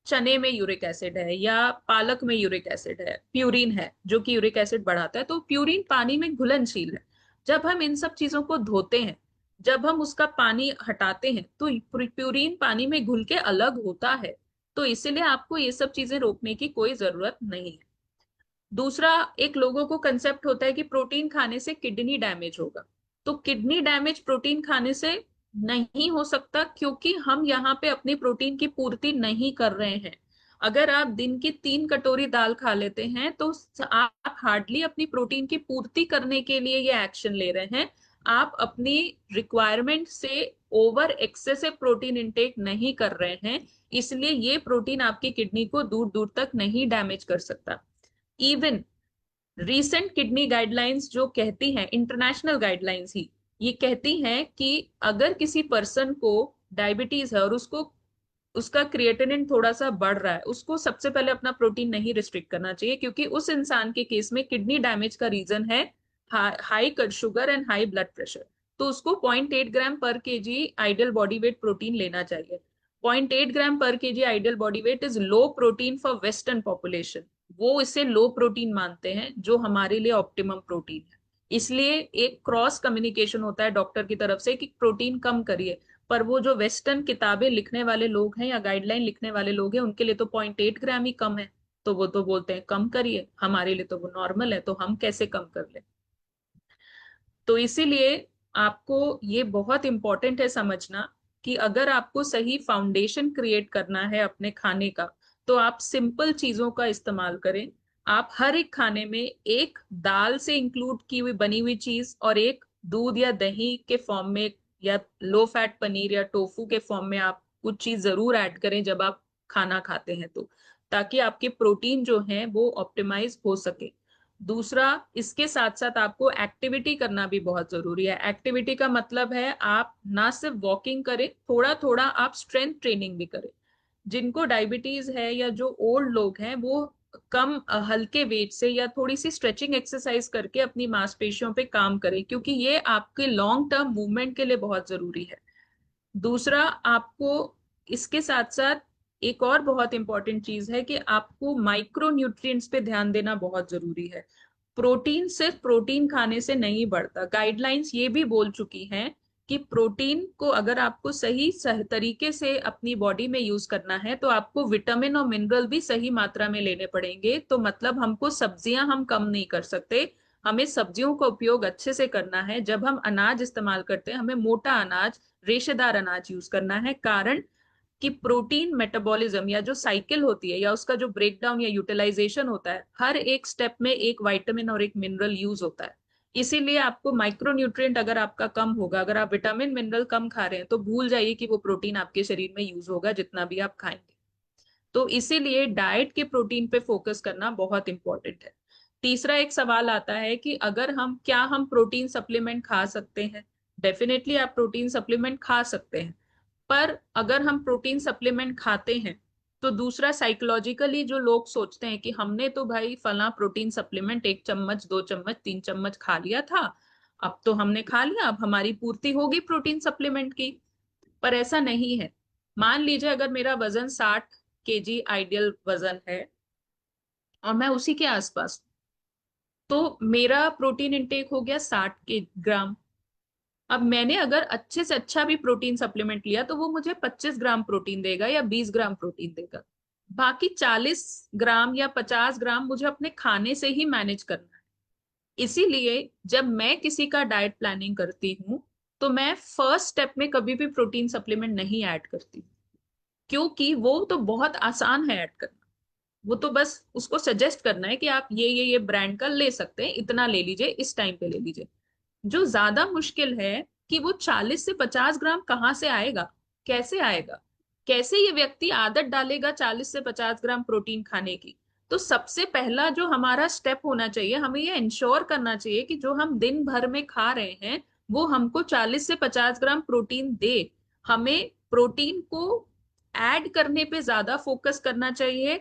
चने में यूरिक एसिड है या पालक में यूरिक एसिड है, प्यूरिन है जो कि यूरिक एसिड बढ़ाता है, तो प्यूरिन पानी में घुलनशील है। जब हम इन सब चीजों को धोते हैं, जब हम उसका पानी हटाते हैं, तो प्यूरिन पानी में घुल के अलग होता है। तो इसीलिए आपको ये सब चीजें रोकने की कोई जरूरत नहीं है। दूसरा, एक लोगों को कंसेप्ट होता है कि प्रोटीन खाने से किडनी डैमेज होगा। तो किडनी डैमेज प्रोटीन खाने से नहीं हो सकता, क्योंकि हम यहाँ पे अपनी प्रोटीन की पूर्ति नहीं कर रहे हैं। अगर आप दिन की 3 कटोरी दाल खा लेते हैं तो आप हार्डली अपनी प्रोटीन की पूर्ति करने के लिए ये एक्शन ले रहे हैं। आप अपनी रिक्वायरमेंट से ओवर एक्सेसिव प्रोटीन इंटेक नहीं कर रहे हैं, इसलिए ये प्रोटीन आपकी किडनी को दूर दूर तक नहीं डैमेज कर सकता। इवन रीसेंट किडनी गाइडलाइंस जो कहती हैं, इंटरनेशनल गाइडलाइंस ही ये कहती हैं कि अगर किसी पर्सन को डायबिटीज है और उसको उसका क्रिएटिनिन थोड़ा सा बढ़ रहा है, उसको सबसे पहले अपना प्रोटीन नहीं रिस्ट्रिक्ट करना चाहिए, क्योंकि उस इंसान के केस में किडनी डैमेज का रीजन है high sugar and high blood pressure. तो उसको 0.8 ग्राम पर KG ideal body weight protein लेना चाहिए। 0.8 ग्राम पर KG ideal body weight is low protein for western population. वो इसे लो प्रोटीन मानते हैं, जो हमारे लिए ऑप्टिमम प्रोटीन है। इसलिए एक क्रॉस कम्युनिकेशन होता है डॉक्टर की तरफ से कि प्रोटीन कम करिए, पर वो जो वेस्टर्न किताबें लिखने वाले लोग हैं या गाइडलाइन लिखने वाले लोग हैं, उनके लिए तो 0.8 ग्राम ही कम है। तो वो तो बोलते हैं कम करिए, हमारे लिए तो वो नॉर्मल है, तो हम कैसे कम कर ले? तो इसीलिए आपको ये बहुत इंपॉर्टेंट है समझना कि अगर आपको सही फाउंडेशन क्रिएट करना है अपने खाने का, तो आप सिंपल चीजों का इस्तेमाल करें। आप हर एक खाने में एक दाल से इंक्लूड की हुई बनी हुई चीज और एक दूध या दही के फॉर्म में या लो फैट पनीर या टोफू के फॉर्म में आप कुछ चीज जरूर ऐड करें जब आप खाना खाते हैं, तो ताकि आपके प्रोटीन जो है वो ऑप्टिमाइज हो सके। दूसरा, इसके साथ साथ आपको एक्टिविटी करना भी बहुत जरूरी है। एक्टिविटी का मतलब है आप ना सिर्फ वॉकिंग करें, थोड़ा थोड़ा आप स्ट्रेंथ ट्रेनिंग भी करें। जिनको डायबिटीज है या जो ओल्ड लोग हैं, वो कम हल्के वेट से या थोड़ी सी स्ट्रेचिंग एक्सरसाइज करके अपनी मांसपेशियों पे काम करें, क्योंकि ये आपके लॉन्ग टर्म मूवमेंट के लिए बहुत जरूरी है। दूसरा, आपको इसके साथ साथ एक और बहुत इंपॉर्टेंट चीज है कि आपको माइक्रो न्यूट्रिएंट्स पे ध्यान देना बहुत जरूरी है। प्रोटीन सिर्फ प्रोटीन खाने से नहीं बढ़ता। गाइडलाइंस ये भी बोल चुकी हैं कि प्रोटीन को अगर आपको सही तरीके से अपनी बॉडी में यूज करना है तो आपको विटामिन और मिनरल भी सही मात्रा में लेने पड़ेंगे। तो मतलब हमको सब्जियां हम कम नहीं कर सकते, हमें सब्जियों का उपयोग अच्छे से करना है। जब हम अनाज इस्तेमाल करते हैं, हमें मोटा अनाज, रेशेदार अनाज यूज करना है। कारण कि प्रोटीन मेटाबॉलिज्म या जो साइकिल होती है या उसका जो ब्रेक डाउन या यूटिलाइजेशन होता है, हर एक स्टेप में एक विटामिन और एक मिनरल यूज होता है। इसीलिए आपको माइक्रोन्यूट्रिएंट अगर आपका कम होगा, अगर आप विटामिन मिनरल कम खा रहे हैं, तो भूल जाइए कि वो प्रोटीन आपके शरीर में यूज होगा जितना भी आप खाएंगे। तो इसीलिए डाइट के प्रोटीन पे फोकस करना बहुत इंपॉर्टेंट है। तीसरा एक सवाल आता है कि अगर हम प्रोटीन सप्लीमेंट खा सकते हैं? डेफिनेटली आप प्रोटीन सप्लीमेंट खा सकते हैं, पर अगर हम प्रोटीन सप्लीमेंट खाते हैं तो दूसरा साइकोलॉजिकली जो लोग सोचते हैं कि हमने तो भाई फला प्रोटीन सप्लीमेंट 1 चम्मच 2 चम्मच 3 चम्मच खा लिया था, अब तो हमने खा लिया, अब हमारी पूर्ति होगी प्रोटीन सप्लीमेंट की। पर ऐसा नहीं है। मान लीजिए अगर मेरा वजन 60 kg आइडियल वजन है और मैं उसी के आसपास, तो मेरा प्रोटीन इंटेक हो गया 60 ग्राम। अब मैंने अगर अच्छे से अच्छा भी प्रोटीन सप्लीमेंट लिया तो वो मुझे 25 ग्राम प्रोटीन देगा या 20 ग्राम प्रोटीन देगा। बाकी 40 ग्राम या 50 ग्राम मुझे अपने खाने से ही मैनेज करना है। इसीलिए जब मैं किसी का डाइट प्लानिंग करती हूँ तो मैं फर्स्ट स्टेप में कभी भी प्रोटीन सप्लीमेंट नहीं ऐड करती, क्योंकि वो तो बहुत आसान है ऐड करना। वो तो बस उसको सजेस्ट करना है कि आप ये ब्रांड का ले सकते हैं, इतना ले लीजिए, इस टाइम पे ले लीजिए। जो ज्यादा मुश्किल है कि वो 40 से 50 ग्राम कहाँ से आएगा, कैसे आएगा, कैसे ये व्यक्ति आदत डालेगा 40 से 50 ग्राम प्रोटीन खाने की। तो सबसे पहला जो हमारा स्टेप होना चाहिए, हमें ये इंश्योर करना चाहिए कि जो हम दिन भर में खा रहे हैं वो हमको 40 से 50 ग्राम प्रोटीन दे। हमें प्रोटीन को ऐड करने पे ज्यादा फोकस करना चाहिए।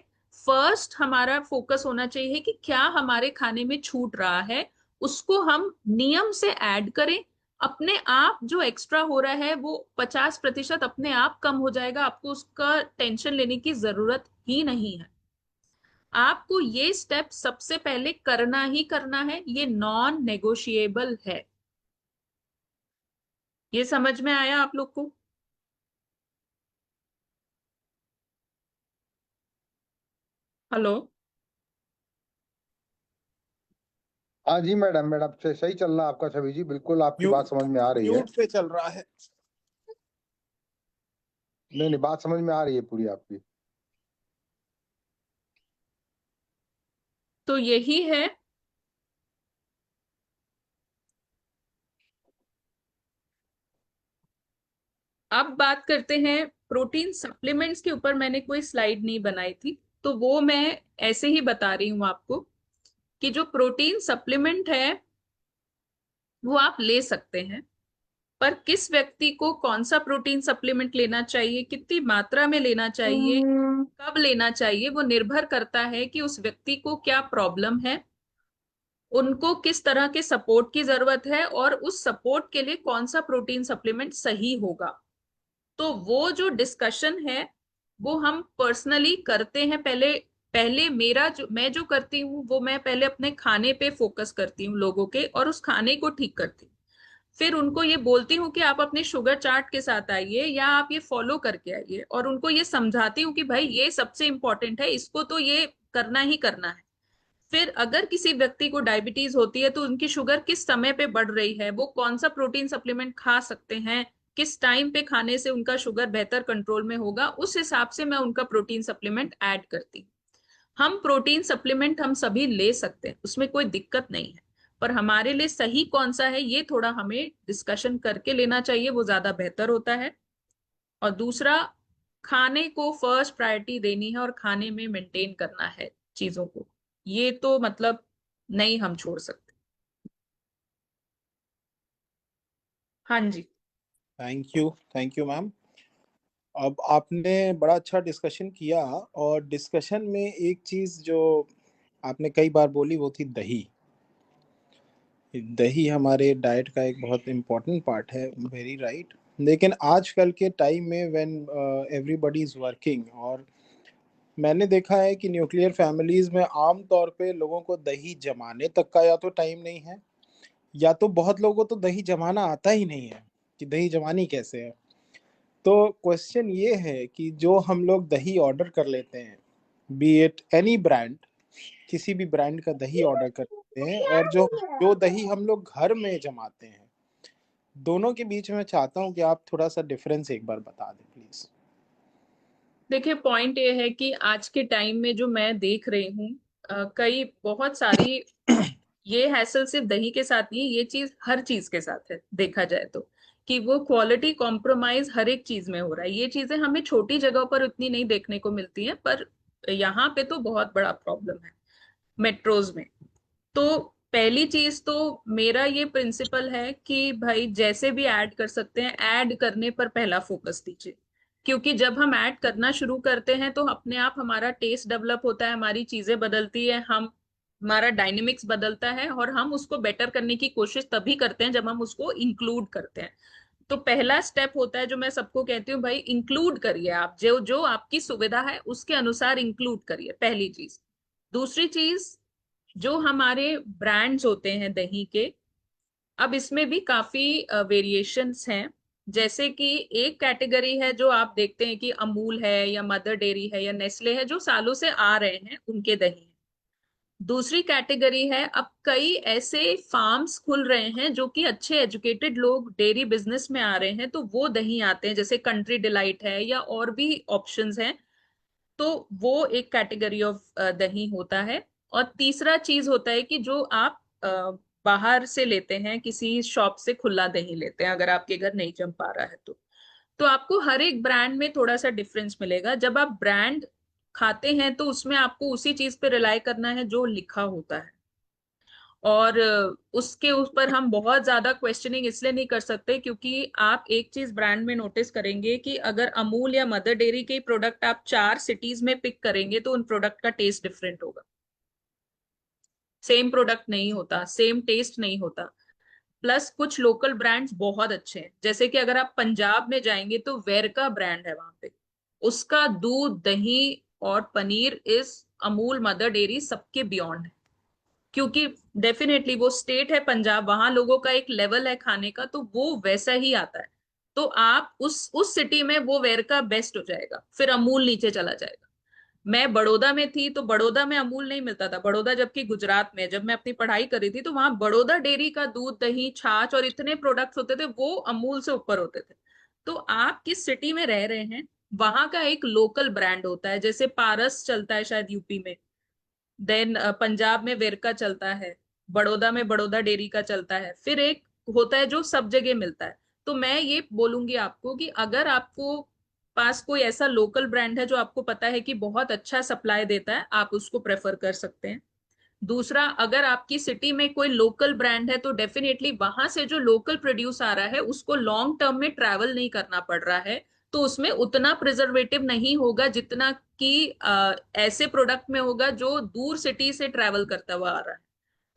फर्स्ट हमारा फोकस होना चाहिए कि क्या हमारे खाने में छूट रहा है, उसको हम नियम से ऐड करें। अपने आप जो एक्स्ट्रा हो रहा है वो 50% अपने आप कम हो जाएगा, आपको उसका टेंशन लेने की जरूरत ही नहीं है। आपको ये स्टेप सबसे पहले करना ही करना है, ये नॉन नेगोशिएबल है। ये समझ में आया आप लोग को? हेलो? हाँ जी मैडम, मैडम से सही चल रहा है आपका छवि जी, बिल्कुल आपकी बात समझ में आ रही है। म्यूट पे चल रहा है। नहीं नहीं, बात समझ में आ रही है पूरी आपकी। तो यही है। अब बात करते हैं प्रोटीन सप्लीमेंट्स के ऊपर। मैंने कोई स्लाइड नहीं बनाई थी, तो वो मैं ऐसे ही बता रही हूं आपको कि जो प्रोटीन सप्लीमेंट है वो आप ले सकते हैं, पर किस व्यक्ति को कौन सा प्रोटीन सप्लीमेंट लेना चाहिए, कितनी मात्रा में लेना चाहिए, कब लेना चाहिए, वो निर्भर करता है कि उस व्यक्ति को क्या प्रॉब्लम है, उनको किस तरह के सपोर्ट की जरूरत है, और उस सपोर्ट के लिए कौन सा प्रोटीन सप्लीमेंट सही होगा। तो वो जो डिस्कशन है वो हम पर्सनली करते हैं। पहले पहले मेरा जो मैं जो करती हूँ वो मैं पहले अपने खाने पे फोकस करती हूँ लोगों के, और उस खाने को ठीक करती हूँ। फिर उनको ये बोलती हूँ कि आप अपने शुगर चार्ट के साथ आइए या आप ये फॉलो करके आइए, और उनको ये समझाती हूँ कि भाई ये सबसे इंपॉर्टेंट है, इसको तो ये करना ही करना है। फिर अगर किसी व्यक्ति को डायबिटीज होती है तो उनकी शुगर किस समय पे बढ़ रही है, वो कौन सा प्रोटीन सप्लीमेंट खा सकते हैं, किस टाइम पे खाने से उनका शुगर बेहतर कंट्रोल में होगा, उस हिसाब से मैं उनका प्रोटीन सप्लीमेंट ऐड करती हूँ। हम प्रोटीन सप्लीमेंट हम सभी ले सकते हैं, उसमें कोई दिक्कत नहीं है, पर हमारे लिए सही कौन सा है ये थोड़ा हमें डिस्कशन करके लेना चाहिए, वो ज्यादा बेहतर होता है। और दूसरा, खाने को फर्स्ट प्रायोरिटी देनी है और खाने में मेंटेन करना है चीजों को, ये तो मतलब नहीं हम छोड़ सकते। हाँ जी। Thank you ma'am. अब आपने बड़ा अच्छा डिस्कशन किया, और डिस्कशन में एक चीज जो आपने कई बार बोली वो थी दही। दही हमारे डाइट का एक बहुत इम्पोर्टेंट पार्ट है, वेरी राइट। लेकिन आजकल के टाइम में व्हेन एवरीबॉडी इज वर्किंग, और मैंने देखा है कि न्यूक्लियर फैमिलीज में आम तौर पे लोगों को दही जमाने तक का या तो टाइम नहीं है, या तो बहुत लोगों को तो दही जमाना आता ही नहीं है कि दही जमानी कैसे है। तो क्वेश्चन ये है कि जो हम लोग दही ऑर्डर कर लेते हैं, बी इट एनी ब्रांड, किसी भी ब्रांड का दही ऑर्डर कर सकते हैं, और जो जो दही हम लोग घर में जमाते हैं, दोनों के बीच में मैं चाहता हूँ कि आप थोड़ा सा डिफरेंस एक बार बता दें प्लीज। देखिए, पॉइंट ये है कि आज के टाइम में जो मैं देख रही हूँ, कई बहुत सारी, ये हैसल सिर्फ दही के साथ नहीं, ये चीज हर चीज के साथ है देखा जाए तो, कि वो क्वालिटी कॉम्प्रोमाइज हर एक चीज में हो रहा है। ये चीजें हमें छोटी जगहों पर उतनी नहीं देखने को मिलती हैं, पर यहाँ पे तो बहुत बड़ा प्रॉब्लम है मेट्रोज में। तो पहली चीज तो मेरा ये प्रिंसिपल है कि भाई जैसे भी ऐड कर सकते हैं, ऐड करने पर पहला फोकस दीजिए। क्योंकि जब हम ऐड करना शुरू करते हैं तो अपने आप हमारा टेस्ट डेवलप होता है, हमारी चीजें बदलती है, हम हमारा डायनेमिक्स बदलता है, और हम उसको बेटर करने की कोशिश तभी करते हैं जब हम उसको इंक्लूड करते हैं। तो पहला स्टेप होता है जो मैं सबको कहती हूँ, भाई इंक्लूड करिए, आप जो जो आपकी सुविधा है उसके अनुसार इंक्लूड करिए, पहली चीज। दूसरी चीज, जो हमारे ब्रांड्स होते हैं दही के, अब इसमें भी काफी वेरिएशंस हैं। जैसे कि एक कैटेगरी है जो आप देखते हैं कि अमूल है या मदर डेयरी है या नेस्ले है, जो सालों से आ रहे हैं, उनके दही हैं। दूसरी कैटेगरी है, अब कई ऐसे फार्म्स खुल रहे हैं जो कि अच्छे एजुकेटेड लोग डेयरी बिजनेस में आ रहे हैं, तो वो दही आते हैं, जैसे कंट्री डिलाइट है या और भी ऑप्शंस हैं। तो वो एक कैटेगरी ऑफ दही होता है। और तीसरा चीज होता है कि जो आप बाहर से लेते हैं, किसी शॉप से खुला दही लेते हैं, अगर आपके घर नहीं जम पा रहा है तो आपको हर एक ब्रांड में थोड़ा सा डिफरेंस मिलेगा। जब आप ब्रांड खाते हैं तो उसमें आपको उसी चीज पे रिलाई करना है जो लिखा होता है, और उसके ऊपर हम बहुत ज्यादा क्वेश्चनिंग इसलिए नहीं कर सकते, क्योंकि आप एक चीज ब्रांड में नोटिस करेंगे कि अगर अमूल या मदर डेयरी के प्रोडक्ट आप 4 सिटीज में पिक करेंगे तो उन प्रोडक्ट का टेस्ट डिफरेंट होगा। सेम प्रोडक्ट नहीं होता, सेम टेस्ट नहीं होता। प्लस कुछ लोकल ब्रांड्स बहुत अच्छे हैं, जैसे कि अगर आप पंजाब में जाएंगे तो वेरका ब्रांड है वहां पे, उसका दूध, दही और paneer is Amul, mother dairy सबके बियॉन्ड है। क्योंकि डेफिनेटली वो स्टेट है पंजाब, वहां लोगों का एक लेवल है खाने का, तो वो वैसा ही आता है। तो आप उस सिटी में वो वेरका बेस्ट हो जाएगा, फिर अमूल नीचे चला जाएगा। मैं बड़ौदा में थी तो बड़ौदा में अमूल नहीं मिलता था, बड़ौदा जबकि गुजरात में है। जब मैं अपनी पढ़ाई कर रही थी तो वहां बड़ौदा डेयरी का दूध, दही, छाछ और इतने प्रोडक्ट्स होते थे, वो अमूल से ऊपर होते थे। तो आप किस सिटी में रह रहे हैं, वहां का एक लोकल ब्रांड होता है। जैसे पारस चलता है शायद यूपी में, देन पंजाब में वेरका चलता है, बड़ौदा में बड़ौदा डेयरी का चलता है, फिर एक होता है जो सब जगह मिलता है। तो मैं ये बोलूंगी आपको कि अगर आपको पास कोई ऐसा लोकल ब्रांड है जो आपको पता है कि बहुत अच्छा सप्लाई देता है, आप उसको प्रेफर कर सकते हैं। दूसरा, अगर आपकी सिटी में कोई लोकल ब्रांड है तो डेफिनेटली वहां से जो लोकल प्रोड्यूस आ रहा है उसको लॉन्ग टर्म में ट्रैवल नहीं करना पड़ रहा है, तो उसमें उतना प्रिजर्वेटिव नहीं होगा जितना कि ऐसे प्रोडक्ट में होगा जो दूर सिटी से ट्रैवल करता हुआ आ रहा है।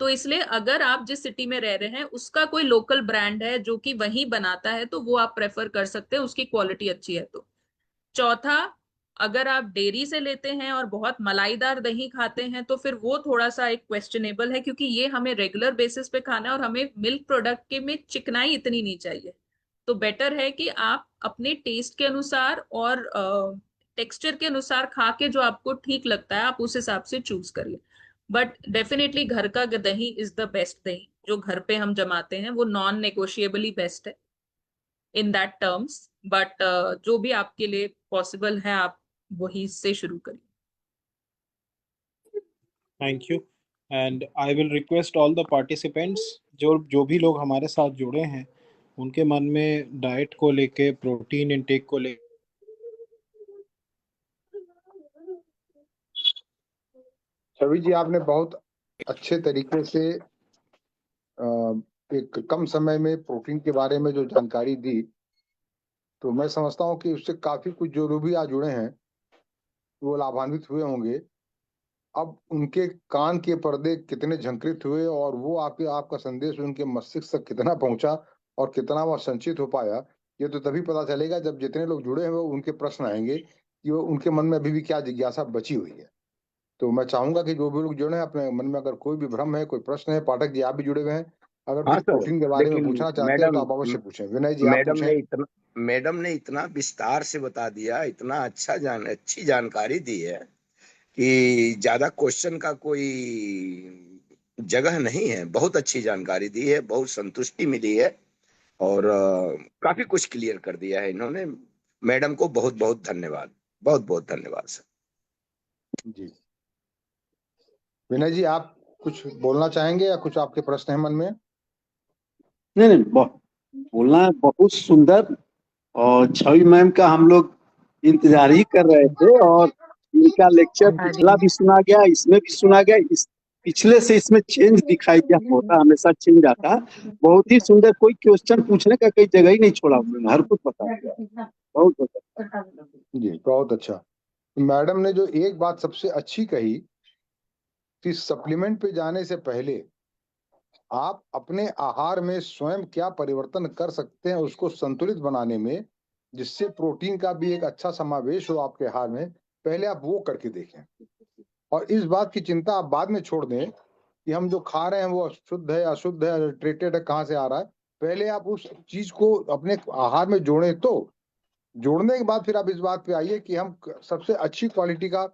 तो इसलिए अगर आप जिस सिटी में रह रहे हैं उसका कोई लोकल ब्रांड है जो कि वहीं बनाता है, तो वो आप प्रेफर कर सकते हैं, उसकी क्वालिटी अच्छी है तो। चौथा, अगर आप डेयरी से लेते हैं और बहुत मलाईदार दही खाते हैं तो फिर वो थोड़ा सा एक क्वेश्चनेबल है, क्योंकि ये हमें रेगुलर बेसिस पे खाना है और हमें मिल्क प्रोडक्ट के में चिकनाई इतनी नहीं चाहिए। तो बेटर है कि आप अपने टेस्ट के अनुसार और टेक्सचर के अनुसार खा के जो आपको ठीक लगता है आप उस हिसाब से चूज करिए। बट डेफिनेटली घर का दही इज द बेस्ट दही, जो घर पे हम जमाते हैं वो नॉन नेगोशिएबली बेस्ट है इन दैट टर्म्स। बट जो भी आपके लिए पॉसिबल है आप वही से शुरू करिए। Thank you, and I will request all the participants, जो जो भी लोग हमारे साथ जुड़े हैं, उनके मन में डाइट को लेके, प्रोटीन इंटेक को लेके छवि जी, आपने बहुत अच्छे तरीके से एक कम समय में प्रोटीन के बारे में जो जानकारी दी, तो मैं समझता हूँ कि उससे काफी कुछ जो लोग भी आज जुड़े हैं वो लाभान्वित हुए होंगे। अब उनके कान के पर्दे कितने झंकृत हुए और वो आपका संदेश उनके मस्तिष्क तक कितना पहुंचा और कितना वह संचित हो पाया, ये तो तभी पता चलेगा जब जितने लोग जुड़े हैं वो उनके प्रश्न आएंगे कि वो उनके मन में अभी भी क्या जिज्ञासा बची हुई है। तो मैं चाहूंगा कि जो भी लोग जुड़े हैं, अपने मन में अगर कोई भी भ्रम है, कोई प्रश्न है, पाठक जी आप भी जुड़े हुए हैं, अगर हाँ कुछ सर, प्रोटीन के बारे में लेकिन पूछना चाहते हैं तो मैडम आप अवश्य पूछें। विनय जी आप पूछें। मैडम ने इतना विस्तार से बता दिया, इतना अच्छी जानकारी दी है कि ज्यादा क्वेश्चन का कोई जगह नहीं है। बहुत अच्छी जानकारी दी है, बहुत संतुष्टि मिली है, और काफी कुछ क्लियर कर दिया है इन्होंने। मैडम को बहुत बहुत धन्यवाद, बहुत बहुत धन्यवाद सर। जी विनय जी, आप कुछ बोलना चाहेंगे या कुछ आपके प्रश्न हैं मन में? नहीं नहीं, बोलना बहुत सुंदर। और छवि मैम का हम लोग इंतजार ही कर रहे थे, और इनका लेक्चर पिछला भी सुना गया, इसमें भी सुना गया। इस पिछले से इसमें चेंज दिखाई दिया, होता हमेशा चेंज आता। बहुत ही सुंदर, कोई क्वेश्चन पूछने का कोई जगह ही नहीं छोड़ा उन्होंने, हर कुछ बता दिया। बहुत अच्छा जी बहुत अच्छा। मैडम ने जो एक बात सबसे अच्छी कही कि सप्लीमेंट पे जाने से पहले आप अपने आहार में स्वयं क्या परिवर्तन कर सकते हैं उसको संतुलित बनाने में, जिससे प्रोटीन का भी एक अच्छा समावेश हो आपके आहार में, पहले आप वो करके देखें। और इस बात की चिंता आप बाद में छोड़ दें कि हम जो खा रहे हैं वो शुद्ध है, अशुद्ध है, अडल्ट्रेटेड है, कहाँ से आ रहा है। पहले आप उस चीज को अपने आहार में जोड़ें, तो जोड़ने के बाद फिर आप इस बात पे आइए कि हम सबसे अच्छी क्वालिटी का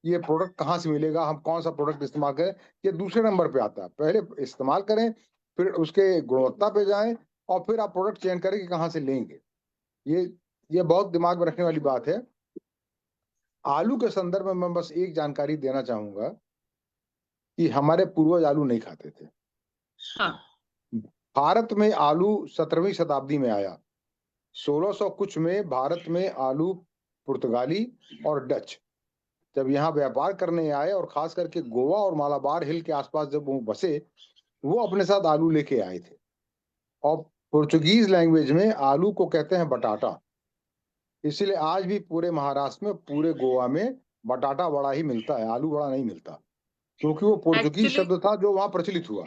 ये प्रोडक्ट कहाँ से मिलेगा, हम कौन सा प्रोडक्ट इस्तेमाल करें। ये दूसरे नंबर पे आता है। पहले इस्तेमाल करें, फिर उसके गुणवत्ता पे जाएं, और फिर आप प्रोडक्ट चयन करें कि कहाँ से लेंगे। ये बहुत दिमाग में रखने वाली बात है। आलू के संदर्भ में मैं बस एक जानकारी देना चाहूंगा कि हमारे पूर्वज आलू नहीं खाते थे। हाँ। भारत में आलू 17वीं शताब्दी में आया। 1600 कुछ में भारत में आलू पुर्तगाली और डच जब यहाँ व्यापार करने आए, और खास करके गोवा और मालाबार हिल के आसपास जब वो बसे, वो अपने साथ आलू लेके आए थे। और पुर्तगीज लैंग्वेज में आलू को कहते हैं बटाटा। इसलिए आज भी पूरे महाराष्ट्र में, पूरे गोवा में बटाटा वड़ा ही मिलता है, आलू वड़ा नहीं मिलता, क्योंकि वो पुर्तगीज एक्चुअली शब्द था जो वहां प्रचलित हुआ।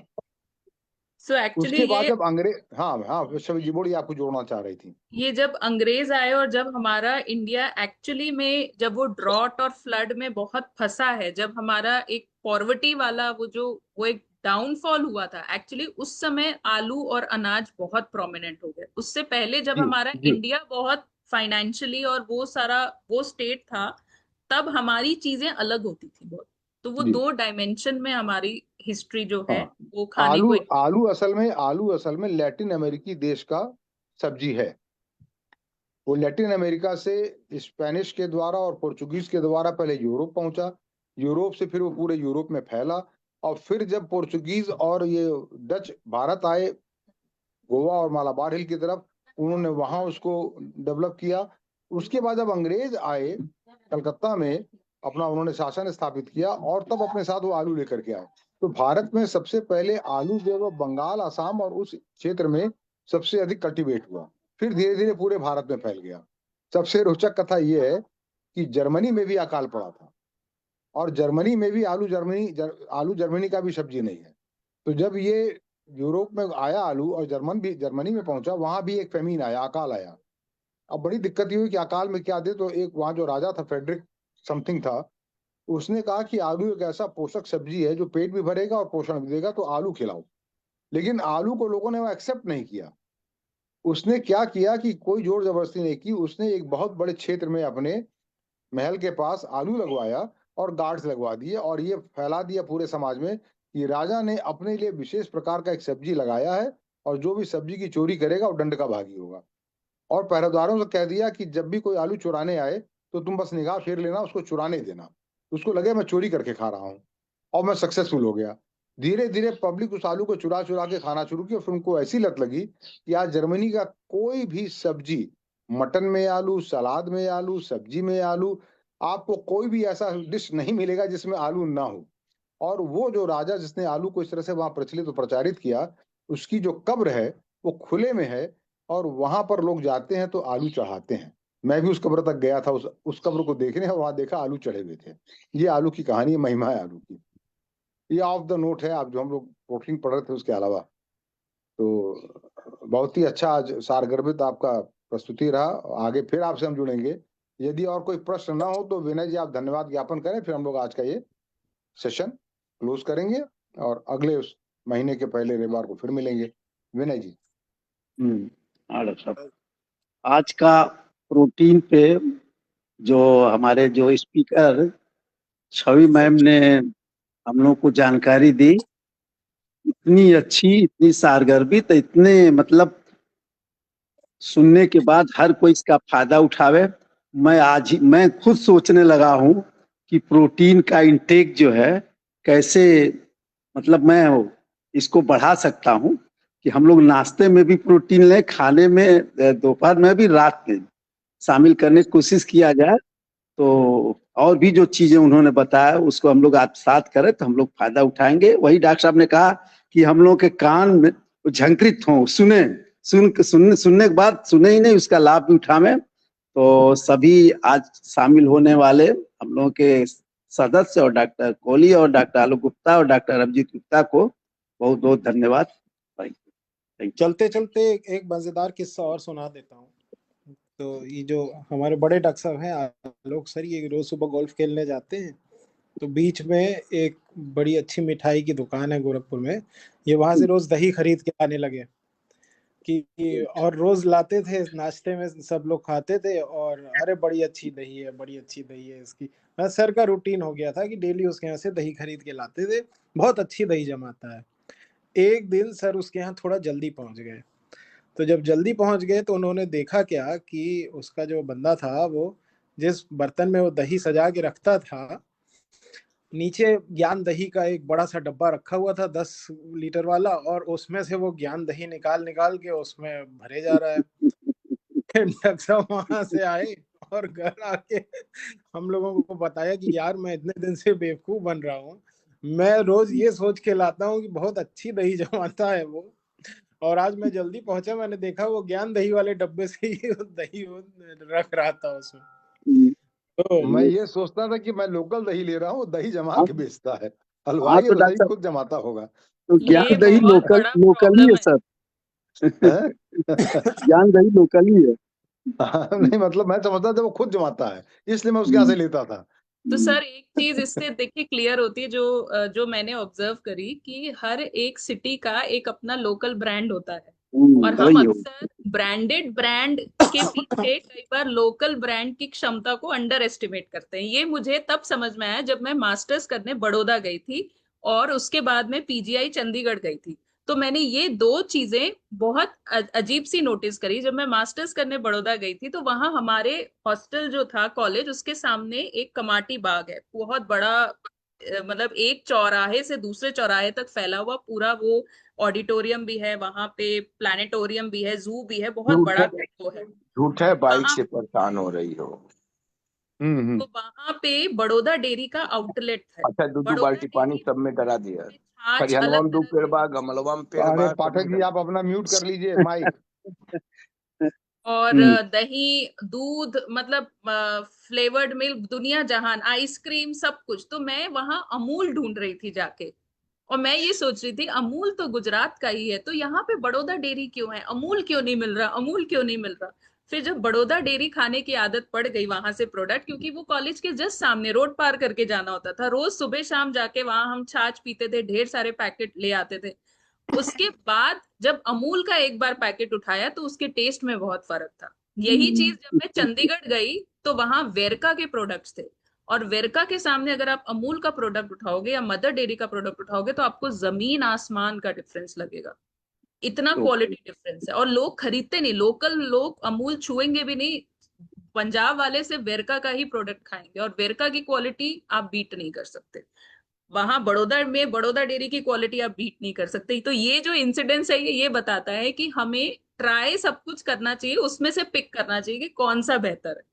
एक्चुअली उसके बाद ये जब अंग्रेज, हाँ हाँ शबी जी बोलिए, आपको जोड़ना चाह रही थी। जब अंग्रेज आए और जब हमारा इंडिया एक्चुअली में जब वो ड्रॉट और फ्लड में बहुत फंसा है, जब हमारा एक पॉवर्टी वाला वो एक डाउनफॉल हुआ था, एक्चुअली उस समय आलू और अनाज बहुत प्रोमिनेंट हो गए। उससे पहले जब जी हमारा जी इंडिया बहुत फाइनेंशियली और वो सारा वो स्टेट था, तब हमारी चीजें अलग होती थी बहुत। तो वो जी दो डायमेंशन में हमारी हिस्ट्री जो है हाँ। वो खाने आलू को आलू असल में लैटिन अमेरिकी देश का सब्जी है। वो लैटिन अमेरिका से स्पेनिश के द्वारा और पुर्तगीज के द्वारा पहले यूरोप पहुंचा। यूरोप से फिर वो पूरे यूरोप में फैला, और फिर जब पुर्तगीज और ये डच भारत आए, गोवा और मालाबार हिल की तरफ, उन्होंने वहां उसको डेवलप किया। उसके बाद जब अंग्रेज आए कलकत्ता में, अपना उन्होंने शासन स्थापित किया, और तब अपने साथ वो आलू लेकर के आए। तो भारत में सबसे पहले आलू जो है वो बंगाल, असम और उस क्षेत्र में सबसे अधिक कल्टीवेट हुआ, फिर धीरे धीरे पूरे भारत में फैल गया। सबसे रोचक कथा यह है कि जर्मनी में भी अकाल पड़ा था, और जर्मनी में भी आलू जर्मनी का भी सब्जी नहीं है। तो जब ये यूरोप में आया आलू, और जर्मनी में पहुंचा, वहां भी एक फेमीन आया, अकाल आया। अब बड़ी दिक्कत ये हुई कि अकाल में क्या दे, तो एक वहां जो राजा था, फ्रेडरिक समथिंग था, उसने कहा कि आलू एक ऐसा पोषक सब्जी है जो पेट भी भरेगा और पोषण भी देगा, तो आलू खिलाओ। लेकिन आलू को लोगों ने वो एक्सेप्ट नहीं किया। उसने क्या किया कि कोई जोर जबरदस्ती नहीं की, उसने एक बहुत बड़े क्षेत्र में अपने महल के पास आलू लगवाया और गार्ड्स लगवा दिए, और ये फैला दिया पूरे समाज में कि राजा ने अपने लिए विशेष प्रकार का एक सब्जी लगाया है, और जो भी सब्जी की चोरी करेगा वो दंड का भागी होगा। और पहरेदारों से कह दिया कि जब भी कोई आलू चुराने आए तो तुम बस निगाह फेर लेना, उसको चुराने देना, उसको लगे मैं चोरी करके खा रहा हूँ। और मैं सक्सेसफुल हो गया। धीरे धीरे पब्लिक उस आलू को चुरा चुरा के खाना शुरू किया, फिर उनको ऐसी लत लगी कि आज जर्मनी का कोई भी सब्जी, मटन में आलू, सलाद में आलू, सब्जी में आलू, आपको कोई भी ऐसा डिश नहीं मिलेगा जिसमें आलू ना हो। और वो जो राजा जिसने आलू को इस तरह से वहां प्रचलित और प्रचारित किया, उसकी जो कब्र है वो खुले में है, और वहां पर लोग जाते हैं तो आलू चढ़ाते हैं। मैं भी उस कब्र तक गया था, उस कब्र को देखने, और वहां देखा आलू चढ़े हुए थे। ये आलू की कहानी, महिमा है आलू की। ये ऑफ द नोट है, आप जो हम लोग प्रोटीन पढ़ रहे थे उसके अलावा। तो बहुत ही अच्छा आज सारगर्भित आपका प्रस्तुति रहा। आगे फिर आपसे हम जुड़ेंगे। यदि और कोई प्रश्न ना हो तो विनय जी आप धन्यवाद ज्ञापन करें, फिर हम लोग आज का ये सेशन क्लोज करेंगे, और अगले उस महीने के पहले रविवार को फिर मिलेंगे। विनय जी। हाँ डॉक्टर साहब, आज का प्रोटीन पे जो हमारे जो स्पीकर छवि मैम ने हम लोग को जानकारी दी, इतनी अच्छी, इतनी सारगर्भित, इतने मतलब सुनने के बाद हर कोई इसका फायदा उठावे। मैं खुद सोचने लगा हूँ कि प्रोटीन का इंटेक जो है कैसे, मतलब मैं इसको बढ़ा सकता हूँ कि हम लोग नाश्ते में भी प्रोटीन लें, खाने में, दोपहर में भी, रात में शामिल करने की कोशिश किया जाए। तो और भी जो चीजें उन्होंने बताया उसको हम लोग आत्मसात करें तो हम लोग फायदा उठाएंगे। वही डॉक्टर साहब ने कहा कि हम लोग के कान में झंकृत हों, सुनने के बाद सुने ही नहीं, उसका लाभ भी उठावें। तो सभी आज शामिल होने वाले हम लोगों के सदस्य और डॉक्टर कोहली और डॉक्टर आलोक गुप्ता और डॉक्टर अभिजीत गुप्ता को बहुत बहुत धन्यवाद। चलते चलते एक मजेदार किस्सा और सुना देता हूँ। तो ये जो हमारे बड़े डॉक्टर साहब हैं आलोक सर, ये रोज सुबह गोल्फ खेलने जाते हैं। तो बीच में एक बड़ी अच्छी मिठाई की दुकान है गोरखपुर में, ये वहां से रोज दही खरीद के आने लगे कि और रोज लाते थे, नाश्ते में सब लोग खाते थे और अरे बड़ी अच्छी दही है, बड़ी अच्छी दही है इसकी। सर का रूटीन हो गया था कि डेली उसके यहाँ से दही खरीद के लाते थे, बहुत अच्छी दही जमाता है। एक दिन सर उसके यहाँ थोड़ा जल्दी पहुंच गए। तो जब जल्दी पहुंच गए तो उन्होंने देखा क्या कि उसका जो बंदा था वो जिस बर्तन में वो दही सजा के रखता था, नीचे ज्ञान दही का एक बड़ा सा डब्बा रखा हुआ था 10 लीटर वाला, और उसमें से वो ज्ञान दही निकाल निकाल के उसमें भरे जा रहा है। डॉक्टर साहब वहां से आए और घर आके हम लोगों को बताया कि यार मैं इतने दिन से बेवकूफ बन रहा हूँ, मैं रोज ये सोच के लाता हूँ कि बहुत अच्छी दही जमाता है वो, और आज मैं जल्दी पहुंचा, मैंने देखा वो ज्ञान दही वाले डब्बे से ही दही वो रख रहा था उसमें। तो मैं ये सोचता था कि मैं लोकल दही ले रहा हूँ, दही जमा हाँ के बेचता है। हाँ, हलवाई है तो तो डॉक्टर दही साहब, खुद जमाता होगा। तो ये ज्ञान दही बहुत लोकल बड़ा लोकल ही प्रॉब्लम है है। सर। हैं? ज्ञान दही लोकल ही है। नहीं मतलब मैं समझता था वो खुद जमाता है, इसलिए मैं उसके यहाँ से लेता था। तो सर एक चीज इससे देखिए क्लियर होती है, जो मैंने ऑब्जर्व करी कि हर एक सिटी का एक अपना लोकल ब्रांड होता है, और हम वही हो। अक्सर ब्रांडेड ब्रांड के पीछे कई बार लोकल ब्रांड की क्षमता को अंडर एस्टिमेट करते हैं। ये मुझे तब समझ में आया जब मैं मास्टर्स करने बड़ौदा गई थी और उसके बाद में पीजीआई चंडीगढ़ गई थी। तो मैंने ये दो चीजें बहुत अजीब सी नोटिस करी। जब मैं मास्टर्स करने बड़ौदा गई थी तो वहां हमारे हॉस्टल जो था कॉलेज, उसके सामने एक कमाटी बाग है, बहुत बड़ा, मतलब एक चौराहे से दूसरे चौराहे तक फैला हुआ पूरा वो। ऑडिटोरियम भी है वहां पे, प्लानिटोरियम भी है, जू भी है, बहुत झूठ बड़ा है, वो है झूठ है, बाइक वहां। से परेशान हो रही हो। तो वहां पे बड़ौदा डेयरी का आउटलेट है। अच्छा, दो बड़ौदा बाल्टी पानी डेयरी सब में करा दिया। में छाछ खरिहनवा अलग में 2 तरह पेड़ की बा, होती है, गमलवा में पेड़ अरे बा, सब पाठक में जी करा। आप अपना म्यूट कर लीजिए माइक। और हम्म, दही, दूध, मतलब फ्लेवर्ड मिल्क, दुनिया जहान, आइसक्रीम, सब कुछ। तो मैं वहां अमूल ढूंढ रही थी जाके, और मैं ये सोच रही थी अमूल तो गुजरात का ही है, तो यहाँ पे बड़ौदा डेयरी क्यों है, अमूल क्यों नहीं मिल रहा, अमूल क्यों नहीं मिल रहा। फिर जब बड़ौदा डेयरी खाने की आदत पड़ गई वहां से प्रोडक्ट, क्योंकि वो कॉलेज के जस्ट सामने रोड पार करके जाना होता था, रोज सुबह शाम जाके वहां हम छाछ पीते थे, ढेर सारे पैकेट ले आते थे। उसके बाद जब अमूल का एक बार पैकेट उठाया तो उसके टेस्ट में बहुत फर्क था। यही चीज जब मैं चंडीगढ़ गई तो वहां वेरका के प्रोडक्ट्स थे, और वेरका के सामने अगर आप अमूल का प्रोडक्ट उठाओगे या मदर डेयरी का प्रोडक्ट उठाओगे तो आपको जमीन आसमान का डिफरेंस लगेगा। इतना ओके। क्वालिटी डिफरेंस है, और लोग खरीदते नहीं, लोकल लोग अमूल छुएंगे भी नहीं। पंजाब वाले से वेरका का ही प्रोडक्ट खाएंगे, और वेरका की क्वालिटी आप बीट नहीं कर सकते। वहां बड़ौदा में बड़ौदा डेयरी की क्वालिटी आप बीट नहीं कर सकते। तो ये जो इंसिडेंस है ये बताता है कि हमें ट्राई सब कुछ करना चाहिए, उसमें से पिक करना चाहिए कि कौन सा बेहतर है।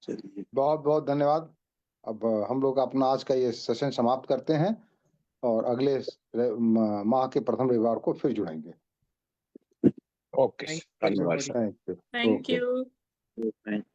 चलिए, बहुत बहुत धन्यवाद। अब हम लोग अपना आज का ये सेशन समाप्त करते हैं और अगले माह के प्रथम रविवार को फिर जुड़ेंगे। ओके, थैंक यू धन्यवाद sir. Everybody. Thank you. Thank okay. You. Thank